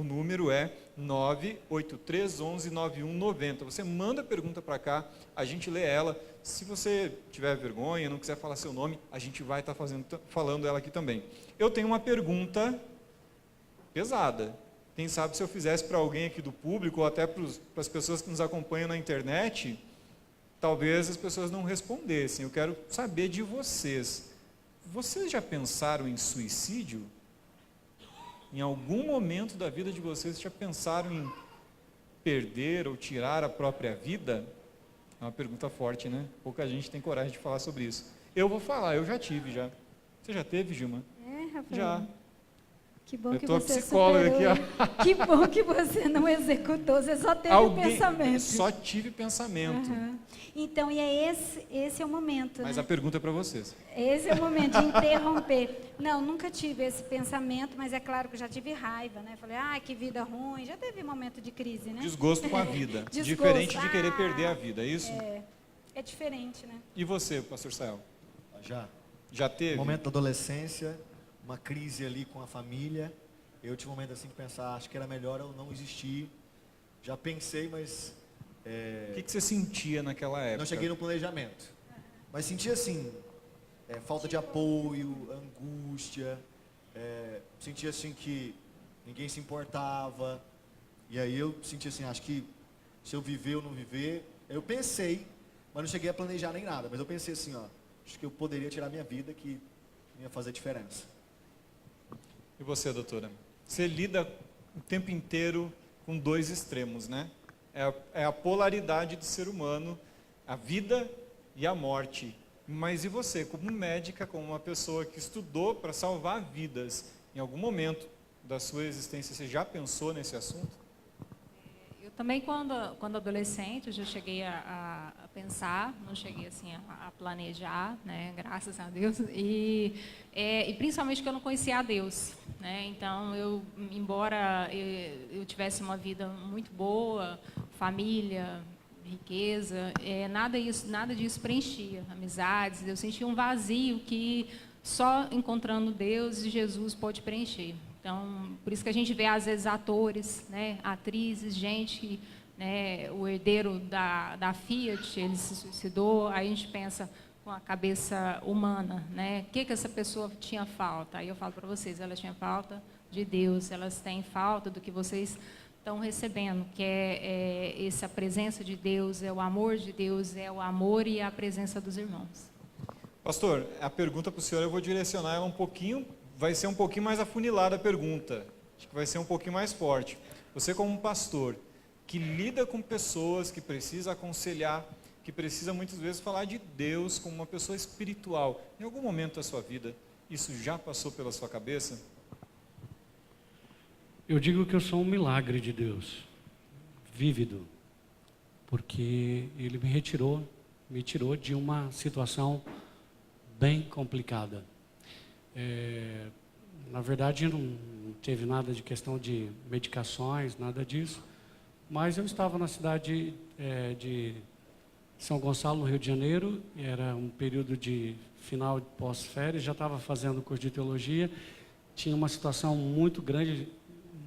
número é 983119190. Você manda a pergunta para cá, a gente lê ela. Se você tiver vergonha, não quiser falar seu nome, a gente vai estar falando ela aqui também. Eu tenho uma pergunta pesada. Quem sabe se eu fizesse para alguém aqui do público, ou até para as pessoas que nos acompanham na internet, talvez as pessoas não respondessem. Eu quero saber de vocês. Vocês já pensaram em suicídio? Em algum momento da vida de vocês já pensaram em perder ou tirar a própria vida? É uma pergunta forte, né? Pouca gente tem coragem de falar sobre isso. Eu vou falar, eu já tive já. Você já teve, Gilma? Rafael. Já. Que bom que tô você psicóloga superou. aqui, ó. Que bom que você não executou, você só teve pensamento. Só tive pensamento. Uhum. Então, e é esse é o momento, Mas né? a pergunta é para vocês. Esse é o momento de interromper. Não, nunca tive esse pensamento, mas é claro que eu já tive raiva, né? Falei, que vida ruim. Já teve momento de crise, né? Desgosto com a vida. Desgosto. Diferente de querer perder a vida, é isso? É diferente, né? E você, pastor Sael? Já. Já teve? Momento da adolescência, uma crise ali com a família. Eu tive um momento assim de pensar, acho que era melhor eu não existir. Já pensei, mas... O que você sentia naquela época? Não cheguei no planejamento. Mas sentia assim, falta de apoio, angústia. Sentia assim que ninguém se importava. E aí eu sentia assim, acho que se eu viver ou não viver... Eu pensei, mas não cheguei a planejar nem nada. Mas eu pensei assim, acho que eu poderia tirar minha vida, que ia fazer diferença. E você, doutora? Você lida o tempo inteiro com dois extremos, né? É a polaridade do ser humano, a vida e a morte. Mas e você, como médica, como uma pessoa que estudou para salvar vidas, em algum momento da sua existência, você já pensou nesse assunto? Eu também, quando adolescente, eu já cheguei a pensar, não cheguei assim a planejar, né, graças a Deus, e principalmente que eu não conhecia a Deus, né, então embora eu tivesse uma vida muito boa, família, riqueza, nada disso preenchia, amizades, eu sentia um vazio que só encontrando Deus e Jesus pode preencher. Então, por isso que a gente vê, às vezes, atores, né, atrizes, gente que, né, o herdeiro da Fiat, ele se suicidou, aí a gente pensa com a cabeça humana, né, o que essa pessoa tinha falta? Aí eu falo para vocês, ela tinha falta de Deus, elas têm falta do que vocês estão recebendo, que é essa presença de Deus, é o amor de Deus, é o amor e a presença dos irmãos. Pastor, a pergunta para o senhor eu vou direcionar ela um pouquinho, vai ser um pouquinho mais afunilada a pergunta, acho que vai ser um pouquinho mais forte. Você como um pastor, que lida com pessoas, que precisa aconselhar, que precisa muitas vezes falar de Deus como uma pessoa espiritual, em algum momento da sua vida, isso já passou pela sua cabeça? Eu digo que eu sou um milagre de Deus, vívido, porque Ele me tirou de uma situação bem complicada. Na verdade, não teve nada de questão de medicações, nada disso, mas eu estava na cidade de São Gonçalo, no Rio de Janeiro, era um período de final de pós-férias, já estava fazendo curso de teologia, tinha uma situação muito grande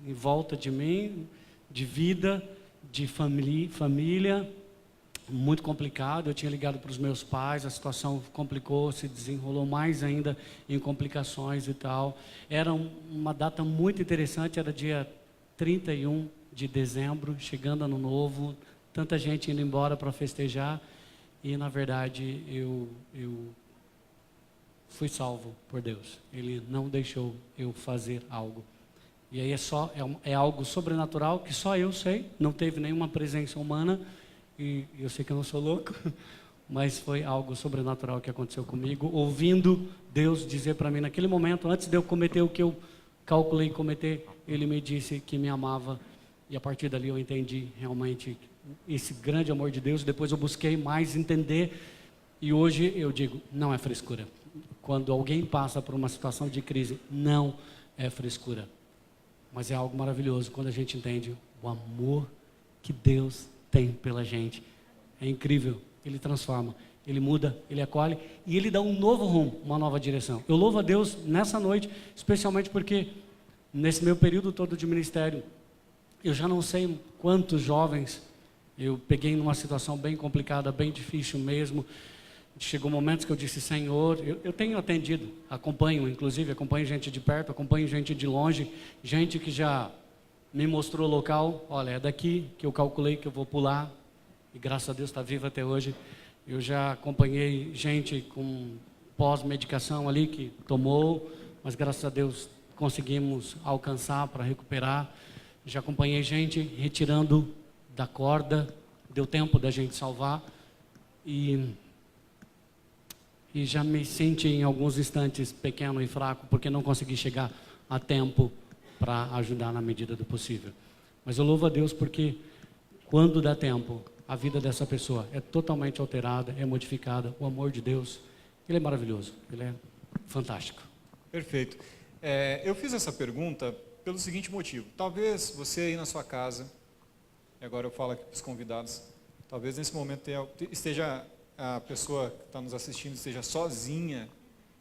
em volta de mim, de vida, de família, muito complicado. Eu tinha ligado para os meus pais, a situação complicou, se desenrolou mais ainda em complicações e tal. Era uma data muito interessante, era dia 31 de dezembro, chegando ano novo, tanta gente indo embora para festejar, e na verdade eu fui salvo por Deus. Ele não deixou eu fazer algo. E aí é algo sobrenatural que só eu sei, não teve nenhuma presença humana, e eu sei que eu não sou louco, mas foi algo sobrenatural que aconteceu comigo, ouvindo Deus dizer para mim naquele momento, antes de eu cometer o que eu calculei cometer, Ele me disse que me amava, e a partir dali eu entendi realmente esse grande amor de Deus. Depois eu busquei mais entender, e hoje eu digo, não é frescura. Quando alguém passa por uma situação de crise, não é frescura, mas é algo maravilhoso quando a gente entende o amor que Deus tem pela gente. É incrível, Ele transforma, Ele muda, Ele acolhe, e Ele dá um novo rumo, uma nova direção. Eu louvo a Deus nessa noite, especialmente porque nesse meu período todo de ministério, eu já não sei quantos jovens eu peguei numa situação bem complicada, bem difícil mesmo. Chegou momentos que eu disse, Senhor, eu tenho atendido, acompanho gente de perto, acompanho gente de longe, gente que já me mostrou o local, olha, é daqui que eu calculei que eu vou pular, e graças a Deus está viva até hoje. Eu já acompanhei gente com pós-medicação ali que tomou, mas graças a Deus conseguimos alcançar para recuperar. Já acompanhei gente retirando da corda, deu tempo da gente salvar, e já me senti em alguns instantes pequeno e fraco, porque não consegui chegar a tempo para ajudar na medida do possível. Mas eu louvo a Deus porque quando dá tempo, a vida dessa pessoa é totalmente alterada, é modificada. O amor de Deus, Ele é maravilhoso, Ele é fantástico. Perfeito. Eu fiz essa pergunta pelo seguinte motivo. Talvez você aí na sua casa, e agora eu falo aqui para os convidados, talvez nesse momento esteja a pessoa que está nos assistindo esteja sozinha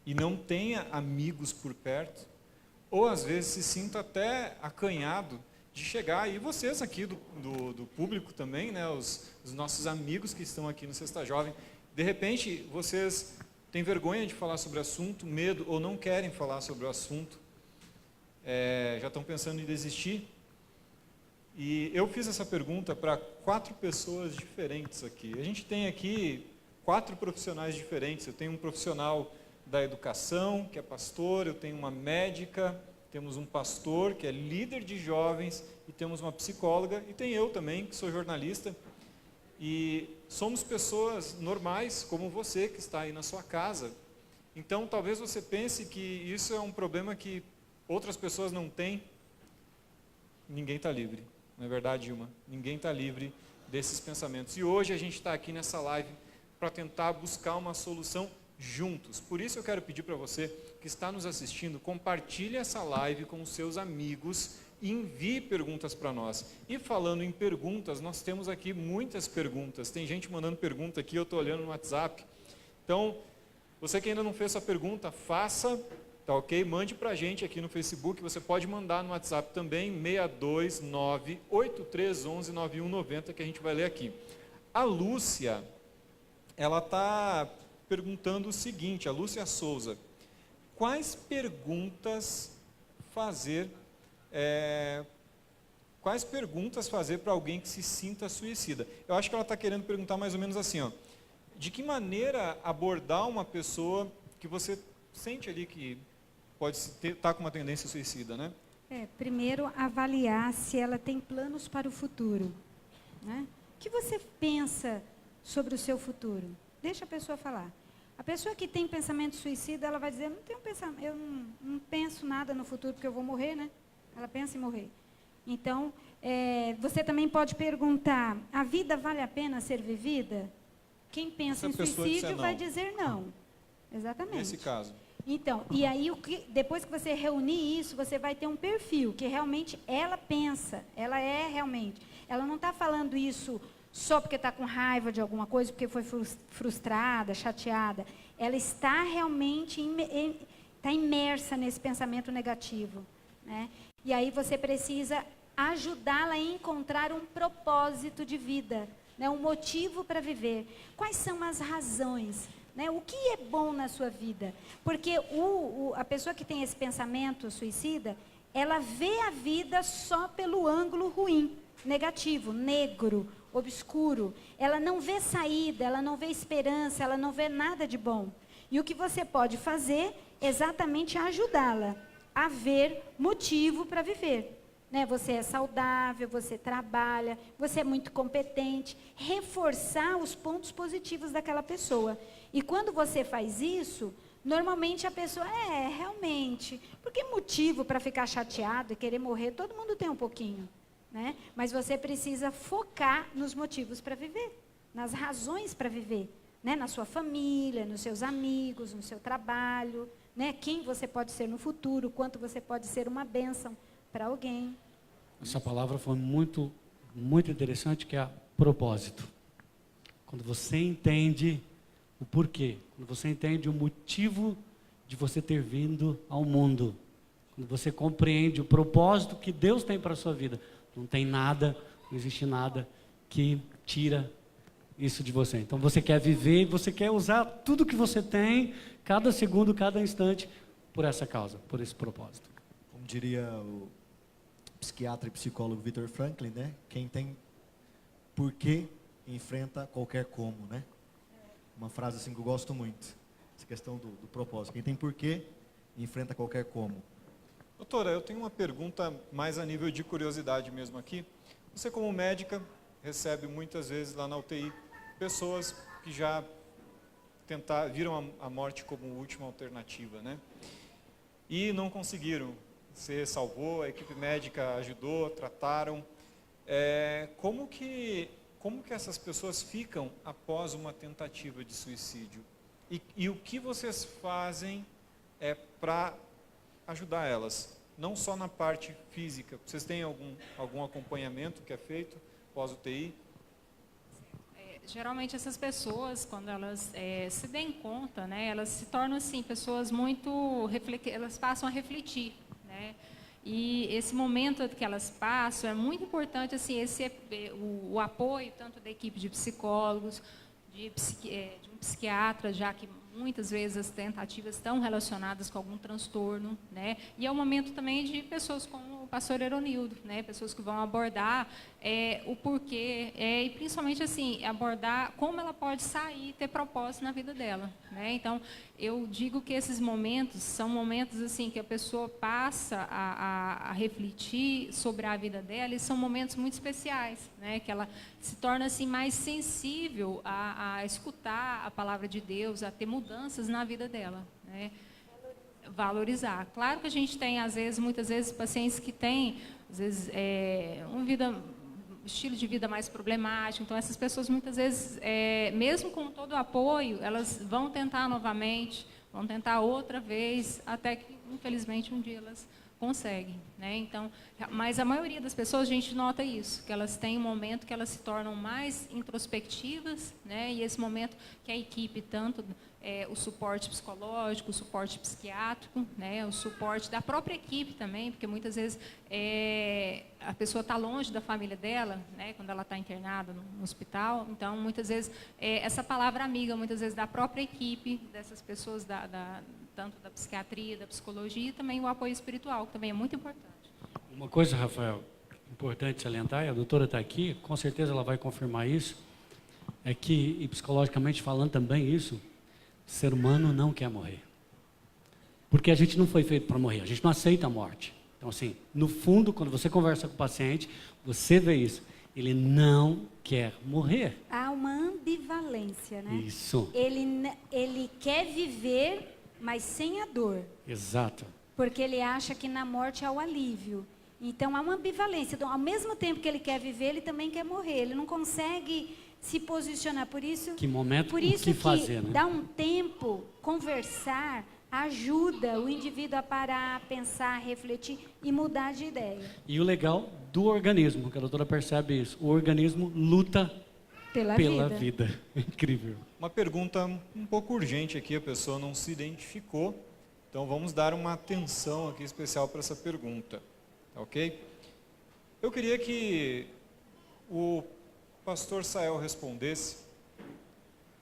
e não tenha amigos por perto, ou às vezes se sinta até acanhado de chegar, e vocês aqui do público também, né, os nossos amigos que estão aqui no Sexta Jovem, de repente vocês têm vergonha de falar sobre o assunto, medo, ou não querem falar sobre o assunto, já estão pensando em desistir. E eu fiz essa pergunta para 4 pessoas diferentes aqui. A gente tem aqui 4 profissionais diferentes. Eu tenho um profissional da educação, que é pastor, eu tenho uma médica, temos um pastor, que é líder de jovens, e temos uma psicóloga, e tem eu também, que sou jornalista. E somos pessoas normais, como você, que está aí na sua casa. Então, talvez você pense que isso é um problema que outras pessoas não têm. Ninguém está livre. Não é verdade, Ilma? Ninguém está livre desses pensamentos. E hoje a gente está aqui nessa live para tentar buscar uma solução juntos. Por isso eu quero pedir para você que está nos assistindo, compartilhe essa live com os seus amigos e envie perguntas para nós. E falando em perguntas, nós temos aqui muitas perguntas. Tem gente mandando pergunta aqui, eu estou olhando no WhatsApp. Então, você que ainda não fez sua pergunta, faça, tá ok? Mande para a gente aqui no Facebook, você pode mandar no WhatsApp também, 629-8311-9190, que a gente vai ler aqui. A Lúcia, ela está perguntando o seguinte, a Lúcia Souza, quais perguntas fazer para alguém que se sinta suicida? Eu acho que ela está querendo perguntar mais ou menos assim, ó, de que maneira abordar uma pessoa que você sente ali que pode estar com uma tendência suicida, né? Primeiro, avaliar se ela tem planos para o futuro, né? O que você pensa sobre o seu futuro? Deixa a pessoa falar. A pessoa que tem pensamento suicida, ela vai dizer, eu não penso nada no futuro porque eu vou morrer, né? Ela pensa em morrer. Então, você também pode perguntar, a vida vale a pena ser vivida? Quem pensa em suicídio vai dizer não. Exatamente. Nesse caso. Então, e aí, depois que você reunir isso, você vai ter um perfil que realmente ela pensa, ela é realmente. Ela não está falando isso só porque está com raiva de alguma coisa, porque foi frustrada, chateada. Ela está realmente imersa nesse pensamento negativo, né? E aí você precisa ajudá-la a encontrar um propósito de vida, né? Um motivo para viver. Quais são as razões? Né? O que é bom na sua vida? Porque a pessoa que tem esse pensamento suicida, ela vê a vida só pelo ângulo ruim, negativo, negro, obscuro. Ela não vê saída, ela não vê esperança, ela não vê nada de bom. E o que você pode fazer é exatamente ajudá-la a ver motivo para viver. Né? Você é saudável, você trabalha, você é muito competente. Reforçar os pontos positivos daquela pessoa. E quando você faz isso, normalmente a pessoa, realmente, porque motivo para ficar chateado e querer morrer, todo mundo tem um pouquinho. Né? Mas você precisa focar nos motivos para viver, nas razões para viver. Né? Na sua família, nos seus amigos, no seu trabalho. Né? Quem você pode ser no futuro, quanto você pode ser uma bênção para alguém. Essa palavra foi muito, muito interessante, que é propósito. Quando você entende o porquê, quando você entende o motivo de você ter vindo ao mundo, quando você compreende o propósito que Deus tem para a sua vida, não tem nada, não existe nada que tira isso de você. Então você quer viver e você quer usar tudo que você tem, cada segundo, cada instante, por essa causa, por esse propósito. Como diria o psiquiatra e psicólogo Viktor Frankl, né? Quem tem porquê enfrenta qualquer como, né? Uma frase assim que eu gosto muito. Essa questão do propósito. Quem tem porquê enfrenta qualquer como. Doutora, eu tenho uma pergunta mais a nível de curiosidade mesmo aqui. Você como médica recebe muitas vezes lá na UTI pessoas que já viram a morte como última alternativa, né? E não conseguiram. Você salvou, a equipe médica ajudou, trataram. Como que essas pessoas ficam após uma tentativa de suicídio? E o que vocês fazem para ajudar elas? Não só na parte física. Vocês têm algum acompanhamento que é feito pós-UTI? Geralmente essas pessoas, quando elas se deem conta, né, elas se tornam assim, pessoas muito elas passam a refletir, né? E esse momento que elas passam é muito importante, assim, o apoio tanto da equipe de psicólogos, de um psiquiatra, já que muitas vezes as tentativas estão relacionadas com algum transtorno, né? E é o momento também de pessoas como o pastor Eronildo, né? Pessoas que vão abordar o porquê, e principalmente assim, abordar como ela pode sair e ter propósito na vida dela, né? Então, eu digo que esses momentos são momentos assim que a pessoa passa a refletir sobre a vida dela, e são momentos muito especiais, né? Que ela se torna assim mais sensível a escutar a palavra de Deus, a ter mudanças na vida dela, né? Valorizar. Claro que a gente tem, muitas vezes, pacientes que têm, às vezes, estilo de vida mais problemático. Então, essas pessoas, muitas vezes, mesmo com todo o apoio, elas vão tentar novamente, vão tentar outra vez, até que, infelizmente, um dia elas conseguem, né? Então, mas a maioria das pessoas, a gente nota isso, que elas têm um momento que elas se tornam mais introspectivas, né? E esse momento que a equipe, tanto o suporte psicológico, o suporte psiquiátrico, né? O suporte da própria equipe também, porque muitas vezes a pessoa está longe da família dela, né? Quando ela está internada no hospital. Então, muitas vezes, essa palavra amiga, muitas vezes da própria equipe, dessas pessoas tanto da psiquiatria, da psicologia, e também o apoio espiritual, que também é muito importante. Uma coisa, Rafael, importante salientar, e a doutora está aqui, com certeza ela vai confirmar isso, é que, e psicologicamente falando também isso, o ser humano não quer morrer. Porque a gente não foi feito para morrer, a gente não aceita a morte. Então, assim, no fundo, quando você conversa com o paciente, você vê isso. Ele não quer morrer. Há uma ambivalência, né? Isso. Ele quer viver, mas sem a dor. Exato. Porque ele acha que na morte há o alívio. Então, há uma ambivalência. Então, ao mesmo tempo que ele quer viver, ele também quer morrer. Ele não consegue se posicionar. Por isso que fazer, né? Dá um tempo, conversar, ajuda o indivíduo a parar, pensar, refletir e mudar de ideia. E o legal do organismo, que a doutora percebe isso, o organismo luta pela vida. Incrível. Uma pergunta um pouco urgente aqui, a pessoa não se identificou, então vamos dar uma atenção aqui especial para essa pergunta, tá ok? Eu queria que o pastor Sael respondesse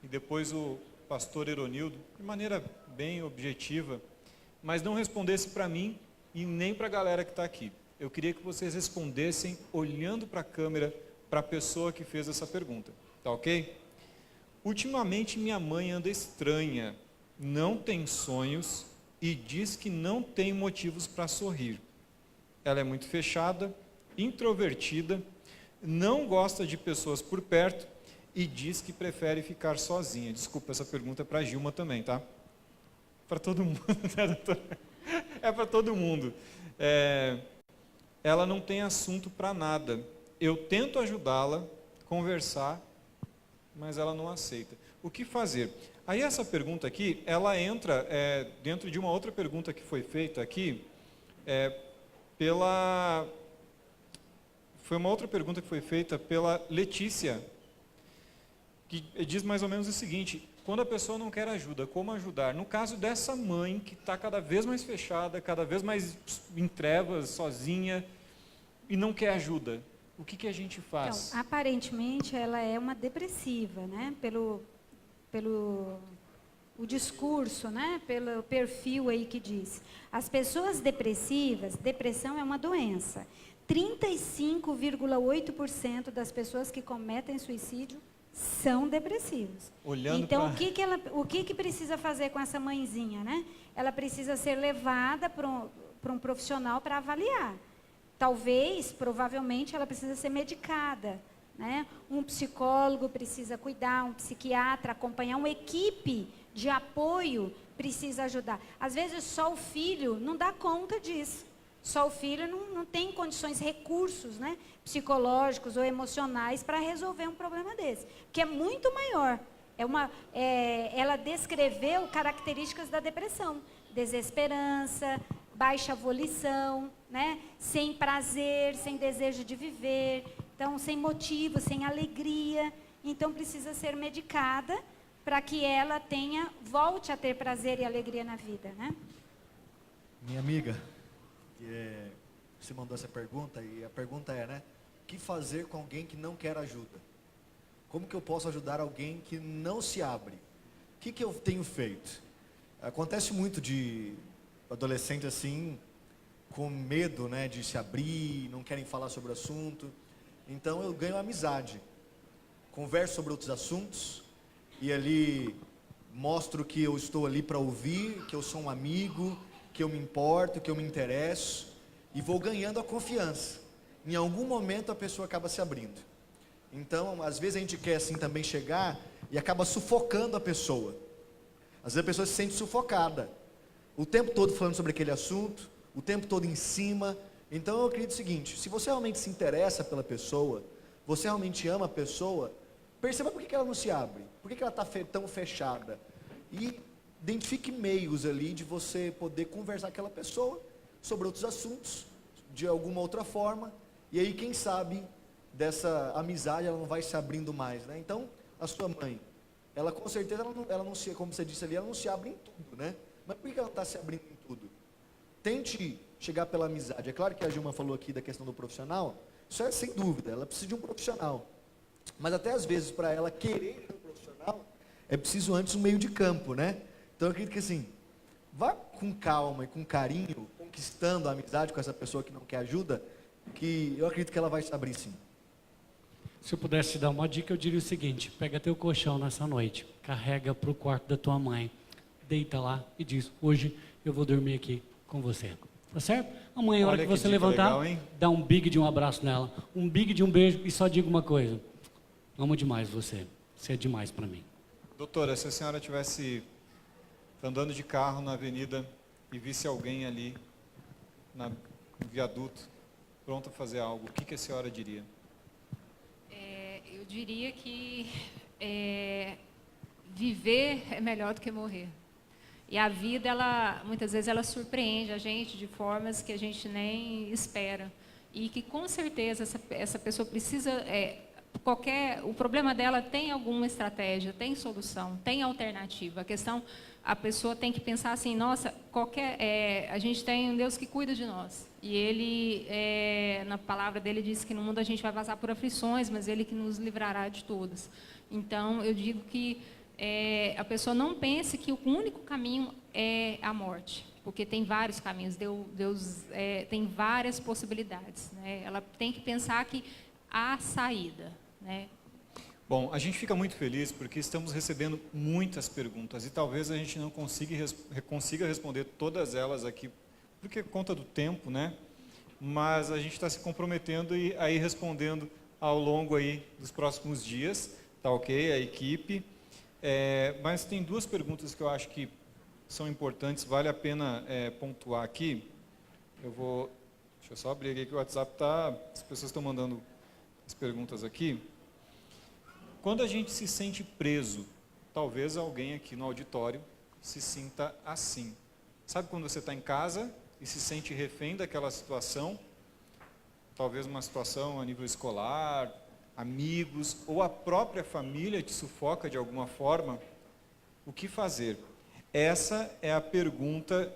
e depois o pastor Eronildo, de maneira bem objetiva, mas não respondesse para mim e nem para a galera que está aqui. Eu queria que vocês respondessem olhando para a câmera, para a pessoa que fez essa pergunta, tá ok? Ultimamente minha mãe anda estranha, não tem sonhos e diz que não tem motivos para sorrir. Ela é muito fechada, introvertida, não gosta de pessoas por perto e diz que prefere ficar sozinha. Desculpa, essa pergunta é para a Gilma também, tá? Para todo mundo, né, doutor? É para todo mundo. Ela não tem assunto para nada. Eu tento ajudá-la, conversar, mas ela não aceita. O que fazer? Aí essa pergunta aqui, ela entra dentro de uma outra pergunta que foi feita aqui, foi uma outra pergunta que foi feita pela Letícia, que diz mais ou menos o seguinte: quando a pessoa não quer ajuda, como ajudar? No caso dessa mãe que está cada vez mais fechada, cada vez mais em trevas, sozinha, e não quer ajuda, o que a gente faz? Então, aparentemente ela é uma depressiva, né? Pelo o discurso, né? Pelo perfil aí que diz. As pessoas depressivas, depressão é uma doença. 35,8% das pessoas que cometem suicídio são depressivos. Então, o que precisa fazer com essa mãezinha, né? Ela precisa ser levada para um profissional para avaliar. Talvez, provavelmente, ela precisa ser medicada, né? Um psicólogo precisa cuidar, um psiquiatra acompanhar, uma equipe de apoio precisa ajudar. Às vezes, só o filho não dá conta disso. Só o filho não tem condições, recursos, né, psicológicos ou emocionais para resolver um problema desse, que é muito maior. Ela descreveu características da depressão: desesperança, baixa volição, né, sem prazer, sem desejo de viver, então sem motivo, sem alegria. Então precisa ser medicada para que ela volte a ter prazer e alegria na vida, né? Minha amiga, você mandou essa pergunta e a pergunta né? O que fazer com alguém que não quer ajuda? Como que eu posso ajudar alguém que não se abre? O que eu tenho feito? Acontece muito de adolescente assim, com medo, né, de se abrir, não querem falar sobre o assunto. Então eu ganho amizade, converso sobre outros assuntos e ali mostro que eu estou ali para ouvir, que eu sou um amigo, que eu me importo, que eu me interesso, e vou ganhando a confiança. Em algum momento a pessoa acaba se abrindo. Então, às vezes a gente quer assim também chegar e acaba sufocando a pessoa. Às vezes a pessoa se sente sufocada, o tempo todo falando sobre aquele assunto, o tempo todo em cima. Então eu acredito o seguinte: se você realmente se interessa pela pessoa, você realmente ama a pessoa, perceba por que ela não se abre, por que ela está tão fechada, e identifique meios ali de você poder conversar com aquela pessoa sobre outros assuntos, de alguma outra forma, e aí quem sabe dessa amizade ela não vai se abrindo mais, né? Então, a sua mãe, ela com certeza, ela não se, como você disse ali, ela não se abre em tudo, né? Mas por que ela está se abrindo em tudo? Tente chegar pela amizade. É claro que a Gilma falou aqui da questão do profissional, isso é sem dúvida, ela precisa de um profissional. Mas até às vezes, para ela querer um profissional, é preciso antes um meio de campo, né? Então eu acredito que assim, vá com calma e com carinho, conquistando a amizade com essa pessoa que não quer ajuda, que eu acredito que ela vai se abrir sim. Se eu pudesse te dar uma dica, eu diria o seguinte: pega teu colchão nessa noite, carrega para o quarto da tua mãe, deita lá e diz: hoje eu vou dormir aqui com você. Tá certo? Amanhã, a hora que você levantar, legal, dá um big de um abraço nela, um big de um beijo e só diga uma coisa: amo demais você. Você é demais para mim. Doutora, se a senhora tivesse andando de carro na avenida e visse alguém ali no viaduto, pronto a fazer algo, o que a senhora diria? Eu diria que viver é melhor do que morrer. E a vida, muitas vezes, ela surpreende a gente de formas que a gente nem espera. E que, com certeza, essa pessoa precisa o problema dela tem alguma estratégia, tem solução, tem alternativa. A questão, a pessoa tem que pensar assim, nossa, a gente tem um Deus que cuida de nós. E Ele, na palavra dele, diz que no mundo a gente vai passar por aflições, mas Ele que nos livrará de todas. Então, eu digo que a pessoa não pense que o único caminho é a morte, porque tem vários caminhos, Deus tem várias possibilidades, né? Ela tem que pensar que há saída, né? Bom, a gente fica muito feliz porque estamos recebendo muitas perguntas e talvez a gente não consiga responder todas elas aqui, porque conta do tempo, né? Mas a gente está se comprometendo e aí respondendo ao longo aí dos próximos dias, tá ok? A equipe. Mas tem duas perguntas que eu acho que são importantes, vale a pena pontuar aqui. Deixa eu só abrir aqui que o WhatsApp as pessoas estão mandando as perguntas aqui. Quando a gente se sente preso, talvez alguém aqui no auditório se sinta assim. Sabe quando você está em casa e se sente refém daquela situação? Talvez uma situação a nível escolar, amigos, ou a própria família te sufoca de alguma forma. O que fazer? Essa é a pergunta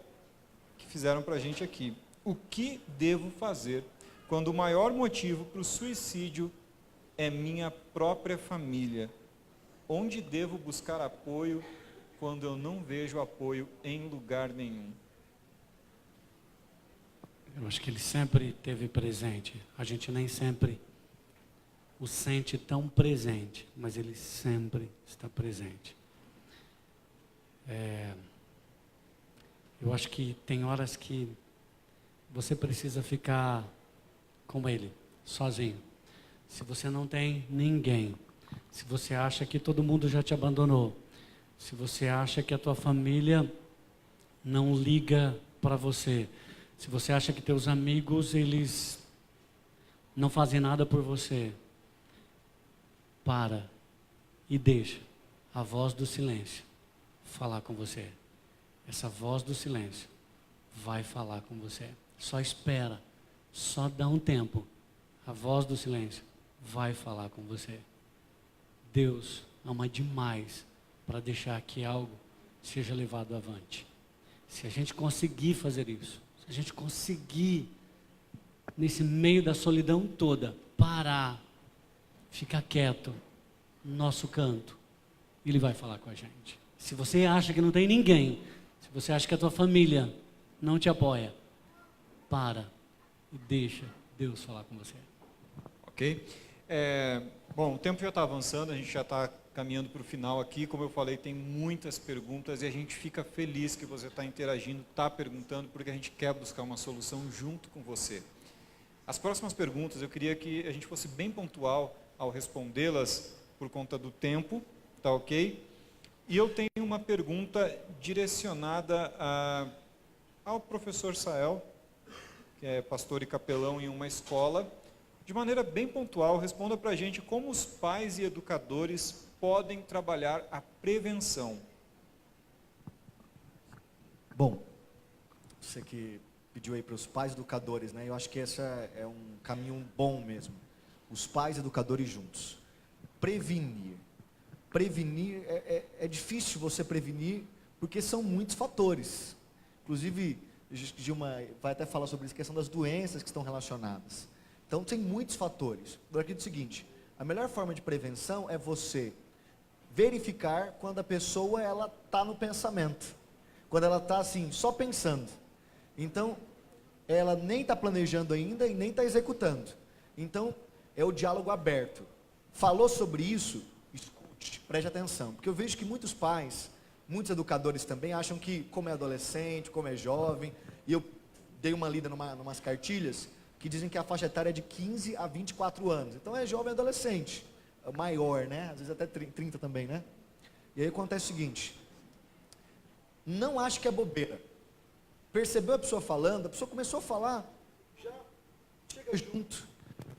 que fizeram para a gente aqui. O que devo fazer quando o maior motivo para o suicídio é minha própria família? Onde devo buscar apoio quando eu não vejo apoio em lugar nenhum? Eu acho que ele sempre esteve presente. A gente nem sempre o sente tão presente, mas ele sempre está presente. Eu acho que tem horas que você precisa ficar com ele, sozinho. Se você não tem ninguém, se você acha que todo mundo já te abandonou, se você acha que a tua família não liga para você, se você acha que teus amigos, eles não fazem nada por você, para e deixa a voz do silêncio falar com você. Essa voz do silêncio vai falar com você. Só espera, só dá um tempo. A voz do silêncio vai falar com você. Deus ama demais para deixar que algo seja levado avante. Se a gente conseguir fazer isso, se a gente conseguir, nesse meio da solidão toda, parar, ficar quieto no nosso canto, Ele vai falar com a gente. Se você acha que não tem ninguém, se você acha que a tua família não te apoia, para e deixa Deus falar com você. Ok? Bom, o tempo já está avançando, a gente já está caminhando para o final aqui. Como eu falei, tem muitas perguntas e a gente fica feliz que você está interagindo, está perguntando, porque a gente quer buscar uma solução junto com você. As próximas perguntas, eu queria que a gente fosse bem pontual ao respondê-las por conta do tempo, tá ok? E eu tenho uma pergunta direcionada ao professor Sael, que é pastor e capelão em uma escola. De maneira bem pontual, responda para a gente como os pais e educadores podem trabalhar a prevenção. Bom, você que pediu aí para os pais educadores, né? Eu acho que esse é um caminho bom mesmo. Os pais educadores juntos. Prevenir. Prevenir, é difícil você prevenir, porque são muitos fatores. Inclusive, Gilma vai até falar sobre isso, a questão das doenças que estão relacionadas. Então, tem muitos fatores. Eu acredito o seguinte, a melhor forma de prevenção é você verificar quando a pessoa está no pensamento. Quando ela está assim, só pensando. Então, ela nem está planejando ainda e nem está executando. Então, é o diálogo aberto. Falou sobre isso, escute, preste atenção. Porque eu vejo que muitos pais, muitos educadores também, acham que como é adolescente, como é jovem, e eu dei uma lida numas cartilhas, que dizem que a faixa etária é de 15 a 24 anos. Então é jovem adolescente, é maior, né? Às vezes até 30 também, né? E aí acontece o seguinte, não acho que é bobeira. Percebeu a pessoa falando, a pessoa começou a falar, já chega junto.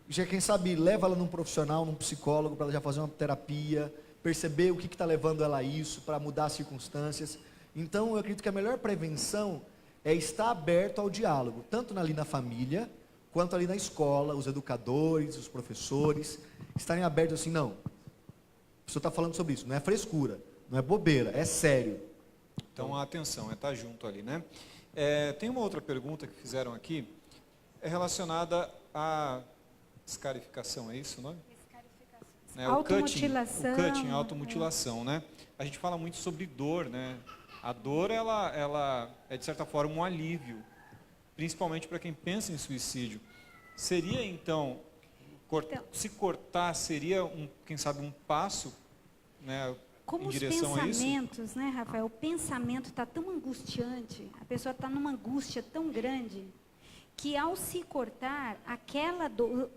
Já, quem sabe, leva ela num profissional, num psicólogo, para ela já fazer uma terapia, perceber o que está levando ela a isso, para mudar as circunstâncias. Então, eu acredito que a melhor prevenção é estar aberto ao diálogo, tanto ali na família, quanto ali na escola, os educadores, os professores, estarem abertos assim, não, o senhor está falando sobre isso, não é frescura, não é bobeira, é sério. Então, a atenção, é estar junto ali, né? Tem uma outra pergunta que fizeram aqui, é relacionada à escarificação, é isso o nome? Automutilação. O cutting, a automutilação, né? A gente fala muito sobre dor, né? A dor, ela é, de certa forma, um alívio, principalmente para quem pensa em suicídio. Seria, então, se cortar, seria, quem sabe, um passo, né, como em os direção a isso? pensamentos, né, Rafael? O pensamento está tão angustiante, a pessoa está numa angústia tão grande, que ao se cortar,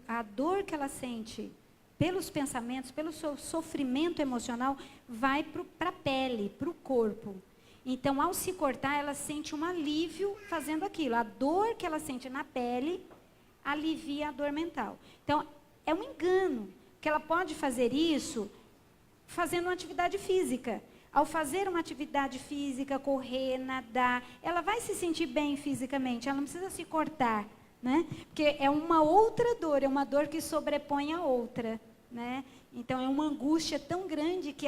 a dor que ela sente pelos pensamentos, pelo seu sofrimento emocional, vai para a pele, para o corpo. Então, ao se cortar, ela sente um alívio fazendo aquilo. A dor que ela sente na pele alivia a dor mental. Então, é um engano, que ela pode fazer isso fazendo uma atividade física. Ao fazer uma atividade física, correr, nadar, ela vai se sentir bem fisicamente, ela não precisa se cortar, né? Porque é uma outra dor, é uma dor que sobrepõe a outra, né? Então, é uma angústia tão grande que,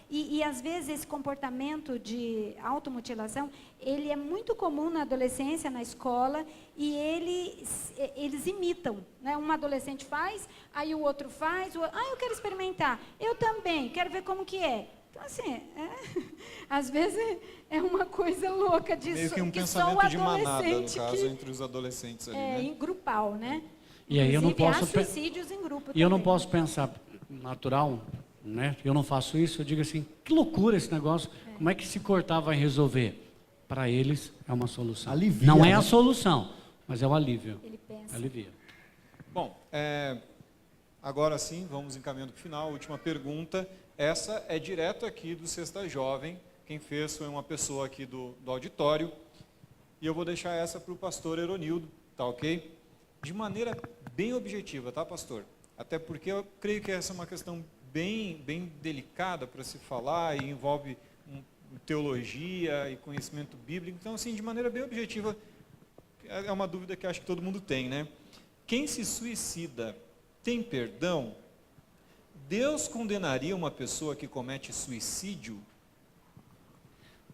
e às vezes, esse comportamento de automutilação, ele é muito comum na adolescência, na escola, e eles imitam, né? Um adolescente faz, aí o outro faz, eu quero experimentar, eu também, quero ver como que é. Então, assim, às vezes é uma coisa louca de meio que um que só o pensamento de manada, no adolescente caso, entre os adolescentes ali, né? em grupal, né? E aí eu não Inclusive, posso há suicídios em grupo E eu não também. posso pensar natural, né? Eu não faço isso, eu digo assim, que loucura esse negócio. Como é que se cortar vai resolver? Para eles é uma solução. Alivia, não é né? a solução, mas é o alívio. Ele pensa. Alivia. Bom, agora sim, vamos encaminhando para o final. Última pergunta. Essa é direto aqui do Sexta Jovem. Quem fez foi uma pessoa aqui do auditório. E eu vou deixar essa para o pastor Eronildo, tá ok? De maneira bem objetiva, tá, pastor? Até porque eu creio que essa é uma questão bem delicada para se falar e envolve teologia e conhecimento bíblico. Então, assim, de maneira bem objetiva, é uma dúvida que acho que todo mundo tem, né? Quem se suicida tem perdão? Deus condenaria uma pessoa que comete suicídio?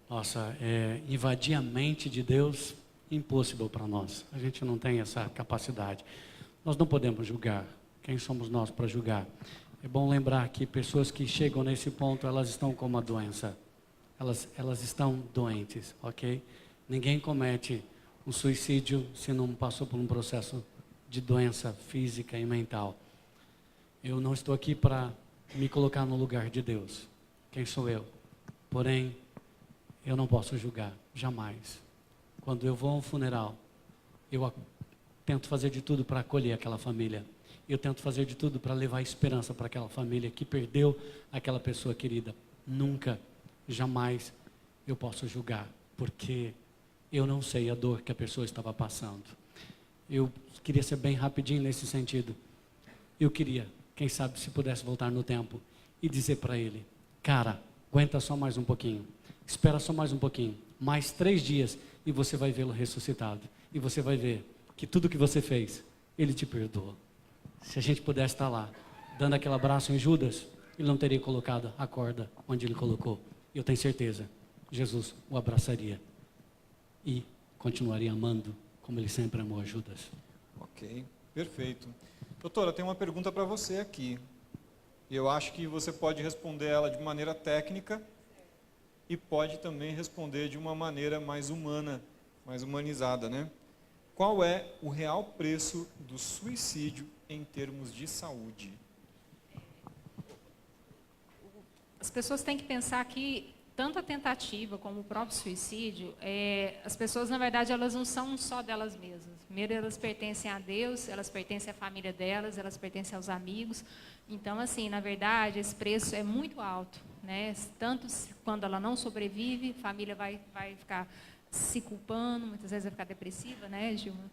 Nossa, invadir a mente de Deus, impossível para nós. A gente não tem essa capacidade. Nós não podemos julgar. Quem somos nós para julgar? É bom lembrar que pessoas que chegam nesse ponto, elas estão com uma doença. Elas estão doentes, ok? Ninguém comete um suicídio se não passou por um processo de doença física e mental. Eu não estou aqui para me colocar no lugar de Deus. Quem sou eu? Porém, eu não posso julgar, jamais. Quando eu vou a um funeral, eu tento fazer de tudo para acolher aquela família. Eu tento fazer de tudo para levar esperança para aquela família que perdeu aquela pessoa querida. Nunca, jamais eu posso julgar, porque eu não sei a dor que a pessoa estava passando. Eu queria ser bem rapidinho nesse sentido. Eu queria, quem sabe, se pudesse voltar no tempo e dizer para ele: cara, aguenta só mais um pouquinho, espera só mais um pouquinho, mais 3 dias e você vai vê-lo ressuscitado. E você vai ver que tudo que você fez, ele te perdoou. Se a gente pudesse estar lá, dando aquele abraço em Judas, ele não teria colocado a corda onde ele colocou. Eu tenho certeza, Jesus o abraçaria e continuaria amando como ele sempre amou a Judas. Ok, perfeito. Doutora, tem uma pergunta para você aqui. E eu acho que você pode responder ela de maneira técnica e pode também responder de uma maneira mais humana, mais humanizada, né? Qual é o real preço do suicídio em termos de saúde? As pessoas têm que pensar que tanto a tentativa como o próprio suicídio, as pessoas, na verdade, elas não são só delas mesmas. Primeiro, elas pertencem a Deus, elas pertencem à família delas, elas pertencem aos amigos. Então, assim, na verdade, esse preço é muito alto, né? Tanto quando ela não sobrevive, a família vai ficar se culpando, muitas vezes vai ficar depressiva, né, Gilma?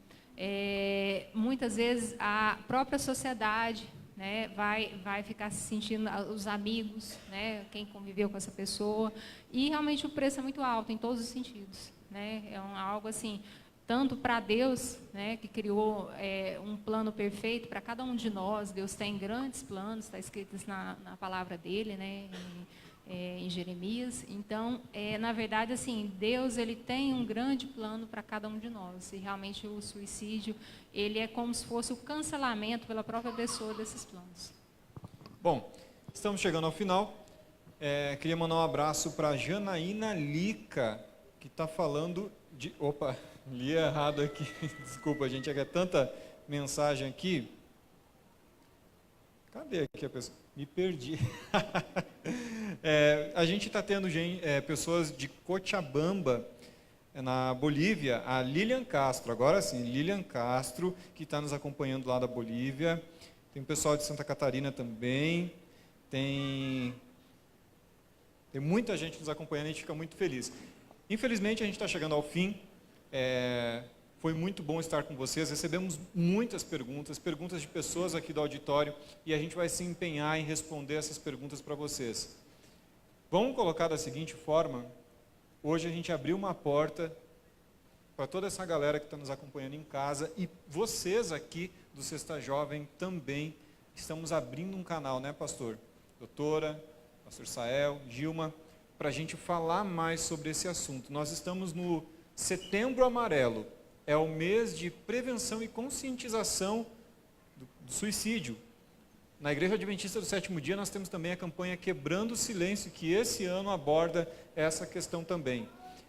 Muitas vezes a própria sociedade, né, vai ficar se sentindo, os amigos, né, quem conviveu com essa pessoa, e realmente o preço é muito alto em todos os sentidos, né? É algo assim, tanto para Deus, né, que criou um plano perfeito para cada um de nós. Deus tem grandes planos, está escrito isso na palavra dele, né, em Jeremias. Então, na verdade, assim, Deus ele tem um grande plano para cada um de nós. E realmente o suicídio ele é como se fosse o cancelamento pela própria pessoa desses planos. Bom, estamos chegando ao final. Queria mandar um abraço para Janaína Lica, que está falando de... Opa, li errado aqui. Desculpa, gente, é que é tanta mensagem aqui. Cadê aqui a pessoa? Me perdi. A gente está tendo pessoas de Cochabamba, na Bolívia, a Lilian Castro. Agora sim, Lilian Castro, que está nos acompanhando lá da Bolívia. Tem o pessoal de Santa Catarina também. Tem muita gente nos acompanhando e a gente fica muito feliz. Infelizmente, a gente está chegando ao fim. Foi muito bom estar com vocês. Recebemos muitas perguntas de pessoas aqui do auditório, e a gente vai se empenhar em responder essas perguntas para vocês. Vamos colocar da seguinte forma: hoje a gente abriu uma porta para toda essa galera que está nos acompanhando em casa, e vocês aqui do Sexta Jovem também estamos abrindo um canal, né, pastor? Doutora, pastor Sael, Gilma, para a gente falar mais sobre esse assunto. Nós estamos no Setembro Amarelo, é o mês de prevenção e conscientização do suicídio. Na Igreja Adventista do Sétimo Dia, nós temos também a campanha Quebrando o Silêncio, que esse ano aborda essa questão também.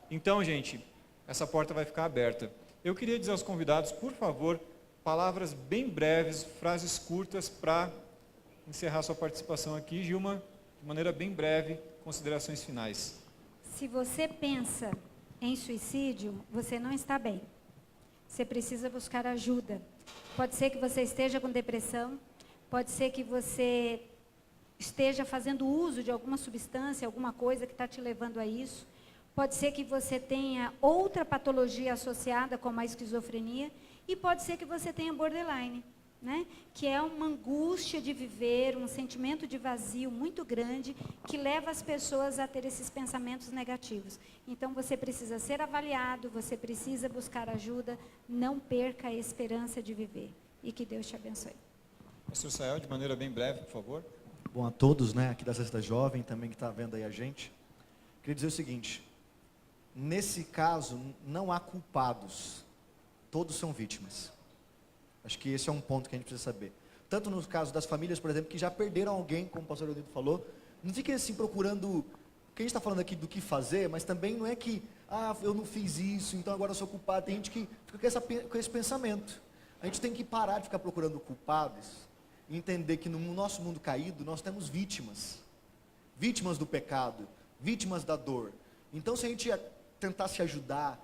Então, gente, essa porta vai ficar aberta. Eu queria dizer aos convidados, por favor, palavras bem breves, frases curtas para encerrar sua participação aqui. Gilma, de maneira bem breve, considerações finais. Se você pensa em suicídio, você não está bem. Você precisa buscar ajuda. Pode ser que você esteja com depressão, pode ser que você esteja fazendo uso de alguma substância, alguma coisa que está te levando a isso. Pode ser que você tenha outra patologia associada, como a esquizofrenia, e pode ser que você tenha borderline, né? Que é uma angústia de viver, um sentimento de vazio muito grande, que leva as pessoas a ter esses pensamentos negativos. Então, você precisa ser avaliado, você precisa buscar ajuda, não perca a esperança de viver. E que Deus te abençoe. Pastor Sael, de maneira bem breve, por favor. Bom, a todos, né, aqui da Sexta Jovem, também que está vendo aí a gente, queria dizer o seguinte: nesse caso, não há culpados, todos são vítimas. Acho que esse é um ponto que a gente precisa saber. Tanto no caso das famílias, por exemplo, que já perderam alguém, como o pastor Leonildo falou, não fiquem assim procurando, porque a gente está falando aqui do que fazer, mas também não é que, eu não fiz isso, então agora eu sou culpado. Tem gente que fica com esse pensamento. A gente tem que parar de ficar procurando culpados e entender que no nosso mundo caído, nós temos vítimas. Vítimas do pecado, vítimas da dor. Então, se a gente tentar se ajudar,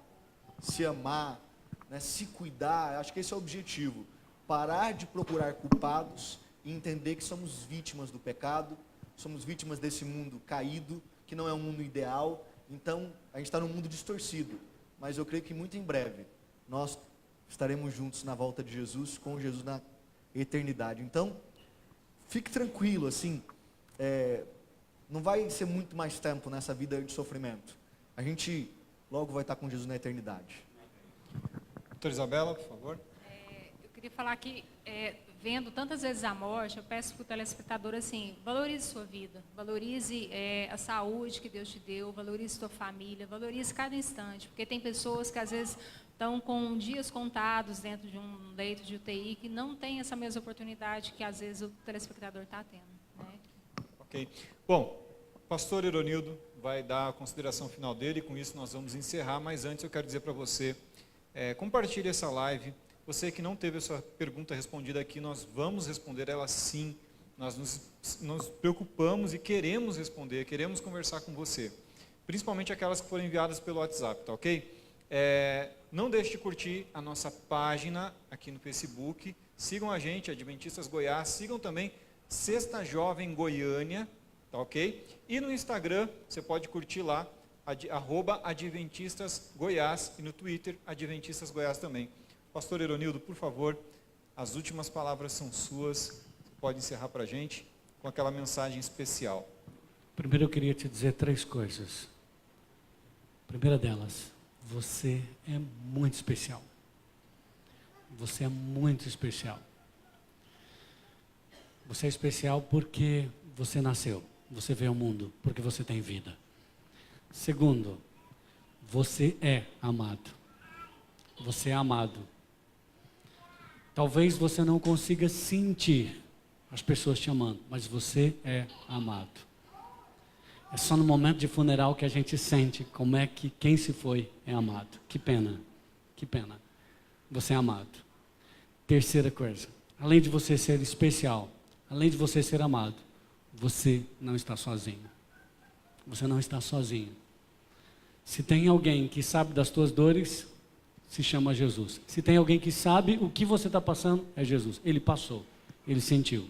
se amar, né, se cuidar, acho que esse é o objetivo. Parar de procurar culpados e entender que somos vítimas do pecado, somos vítimas desse mundo caído, que não é um mundo ideal. Então, a gente está num mundo distorcido. Mas eu creio que muito em breve, nós estaremos juntos na volta de Jesus, com Jesus na eternidade. Então, fique tranquilo, assim, não vai ser muito mais tempo nessa vida de sofrimento. A gente logo vai estar com Jesus na eternidade. Doutora Isabela, por favor. Eu queria falar que, vendo tantas vezes a morte, eu peço para o telespectador assim: valorize sua vida, valorize a saúde que Deus te deu, valorize sua família, valorize cada instante, porque tem pessoas que às vezes estão com dias contados dentro de um leito de UTI que não tem essa mesma oportunidade que às vezes o telespectador está tendo, né? Ok. Bom, pastor Ironildo vai dar a consideração final dele, e com isso nós vamos encerrar, mas antes eu quero dizer para você, compartilhe essa live. Você que não teve a sua pergunta respondida aqui, nós vamos responder ela sim. Nós nos preocupamos e queremos responder, queremos conversar com você. Principalmente aquelas que foram enviadas pelo WhatsApp, tá ok? Não deixe de curtir a nossa página aqui no Facebook. Sigam a gente, Adventistas Goiás. Sigam também Sexta Jovem Goiânia, tá ok? E no Instagram, você pode curtir lá, @Adventistas Goiás, e no Twitter, Adventistas Goiás também. Pastor Ironildo, por favor, as últimas palavras são suas. Você pode encerrar para a gente com aquela mensagem especial. Primeiro eu queria te dizer 3 coisas. A primeira delas, você é muito especial. Você é muito especial. Você é especial porque você nasceu. Você veio ao mundo porque você tem vida. Segundo, você é amado. Você é amado. Talvez você não consiga sentir as pessoas te amando, mas você é amado. É só no momento de funeral que a gente sente como é que quem se foi é amado. Que pena, que pena. Você é amado. Terceira coisa, além de você ser especial, além de você ser amado, você não está sozinho. Você não está sozinho. Se tem alguém que sabe das tuas dores, se chama Jesus. Se tem alguém que sabe o que você está passando, é Jesus. Ele passou, ele sentiu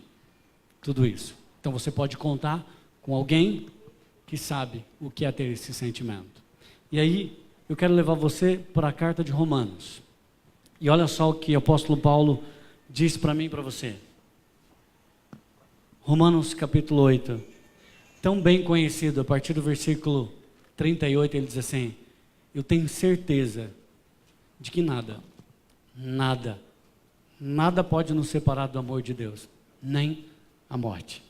tudo isso. Então você pode contar com alguém que sabe o que é ter esse sentimento. E aí, eu quero levar você para a carta de Romanos. E olha só o que o apóstolo Paulo disse para mim e para você. Romanos capítulo 8, tão bem conhecido, a partir do versículo 38, ele diz assim: eu tenho certeza de que nada pode nos separar do amor de Deus, nem a morte.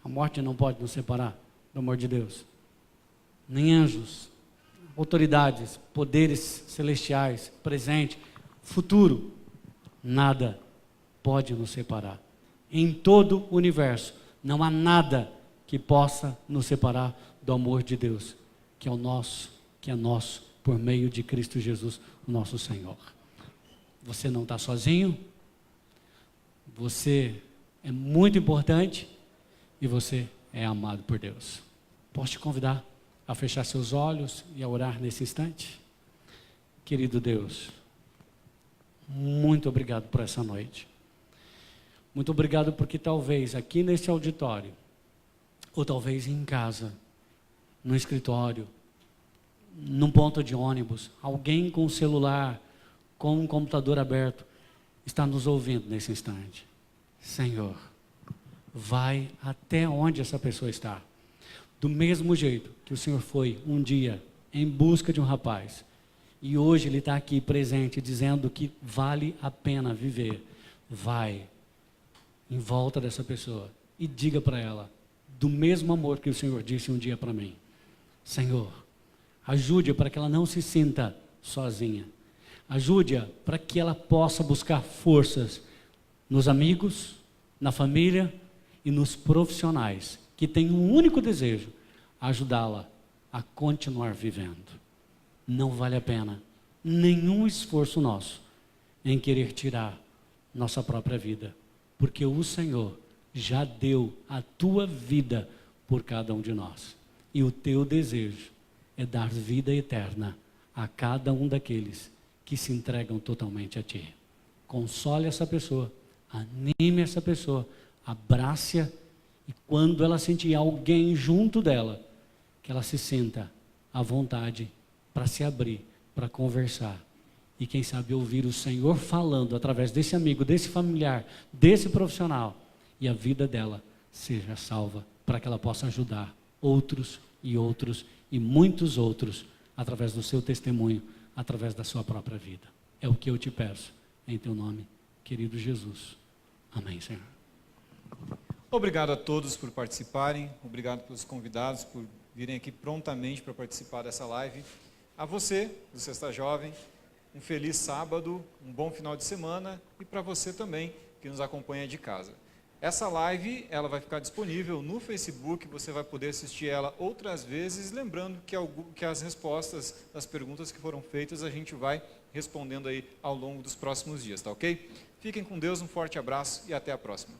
A morte não pode nos separar do amor de Deus. Nem anjos, autoridades, poderes celestiais, presente, futuro, nada pode nos separar. Em todo o universo, não há nada que possa nos separar do amor de Deus, que é nosso, por meio de Cristo Jesus, o nosso Senhor. Você não está sozinho, você é muito importante e você é amado por Deus. Posso te convidar a fechar seus olhos e a orar nesse instante? Querido Deus, muito obrigado por essa noite. Muito obrigado porque talvez aqui nesse auditório, ou talvez em casa, no escritório, num ponto de ônibus, alguém com um celular, com um computador aberto, está nos ouvindo nesse instante. Senhor, vai até onde essa pessoa está. Do mesmo jeito que o Senhor foi um dia em busca de um rapaz, e hoje ele está aqui presente dizendo que vale a pena viver. Vai em volta dessa pessoa e diga para ela do mesmo amor que o Senhor disse um dia para mim. Senhor, ajude-a para que ela não se sinta sozinha. Ajude-a para que ela possa buscar forças nos amigos, na família e nos profissionais, que têm um único desejo: ajudá-la a continuar vivendo. Não vale a pena nenhum esforço nosso em querer tirar nossa própria vida, porque o Senhor já deu a tua vida por cada um de nós. E o teu desejo é dar vida eterna a cada um daqueles que se entregam totalmente a ti. Console essa pessoa, anime essa pessoa, abrace-a, e quando ela sentir alguém junto dela, que ela se sinta à vontade para se abrir, para conversar. E quem sabe ouvir o Senhor falando através desse amigo, desse familiar, desse profissional, e a vida dela seja salva, para que ela possa ajudar outros e muitos outros, através do seu testemunho, através da sua própria vida. É o que eu te peço, em teu nome, querido Jesus. Amém, Senhor. Obrigado a todos por participarem, obrigado pelos convidados por virem aqui prontamente para participar dessa live. A você, do Sexta Jovem, um feliz sábado, um bom final de semana, e para você também que nos acompanha de casa. Essa live ela vai ficar disponível no Facebook, você vai poder assistir ela outras vezes, lembrando que as respostas das perguntas que foram feitas a gente vai respondendo aí ao longo dos próximos dias, tá ok? Fiquem com Deus, um forte abraço e até a próxima.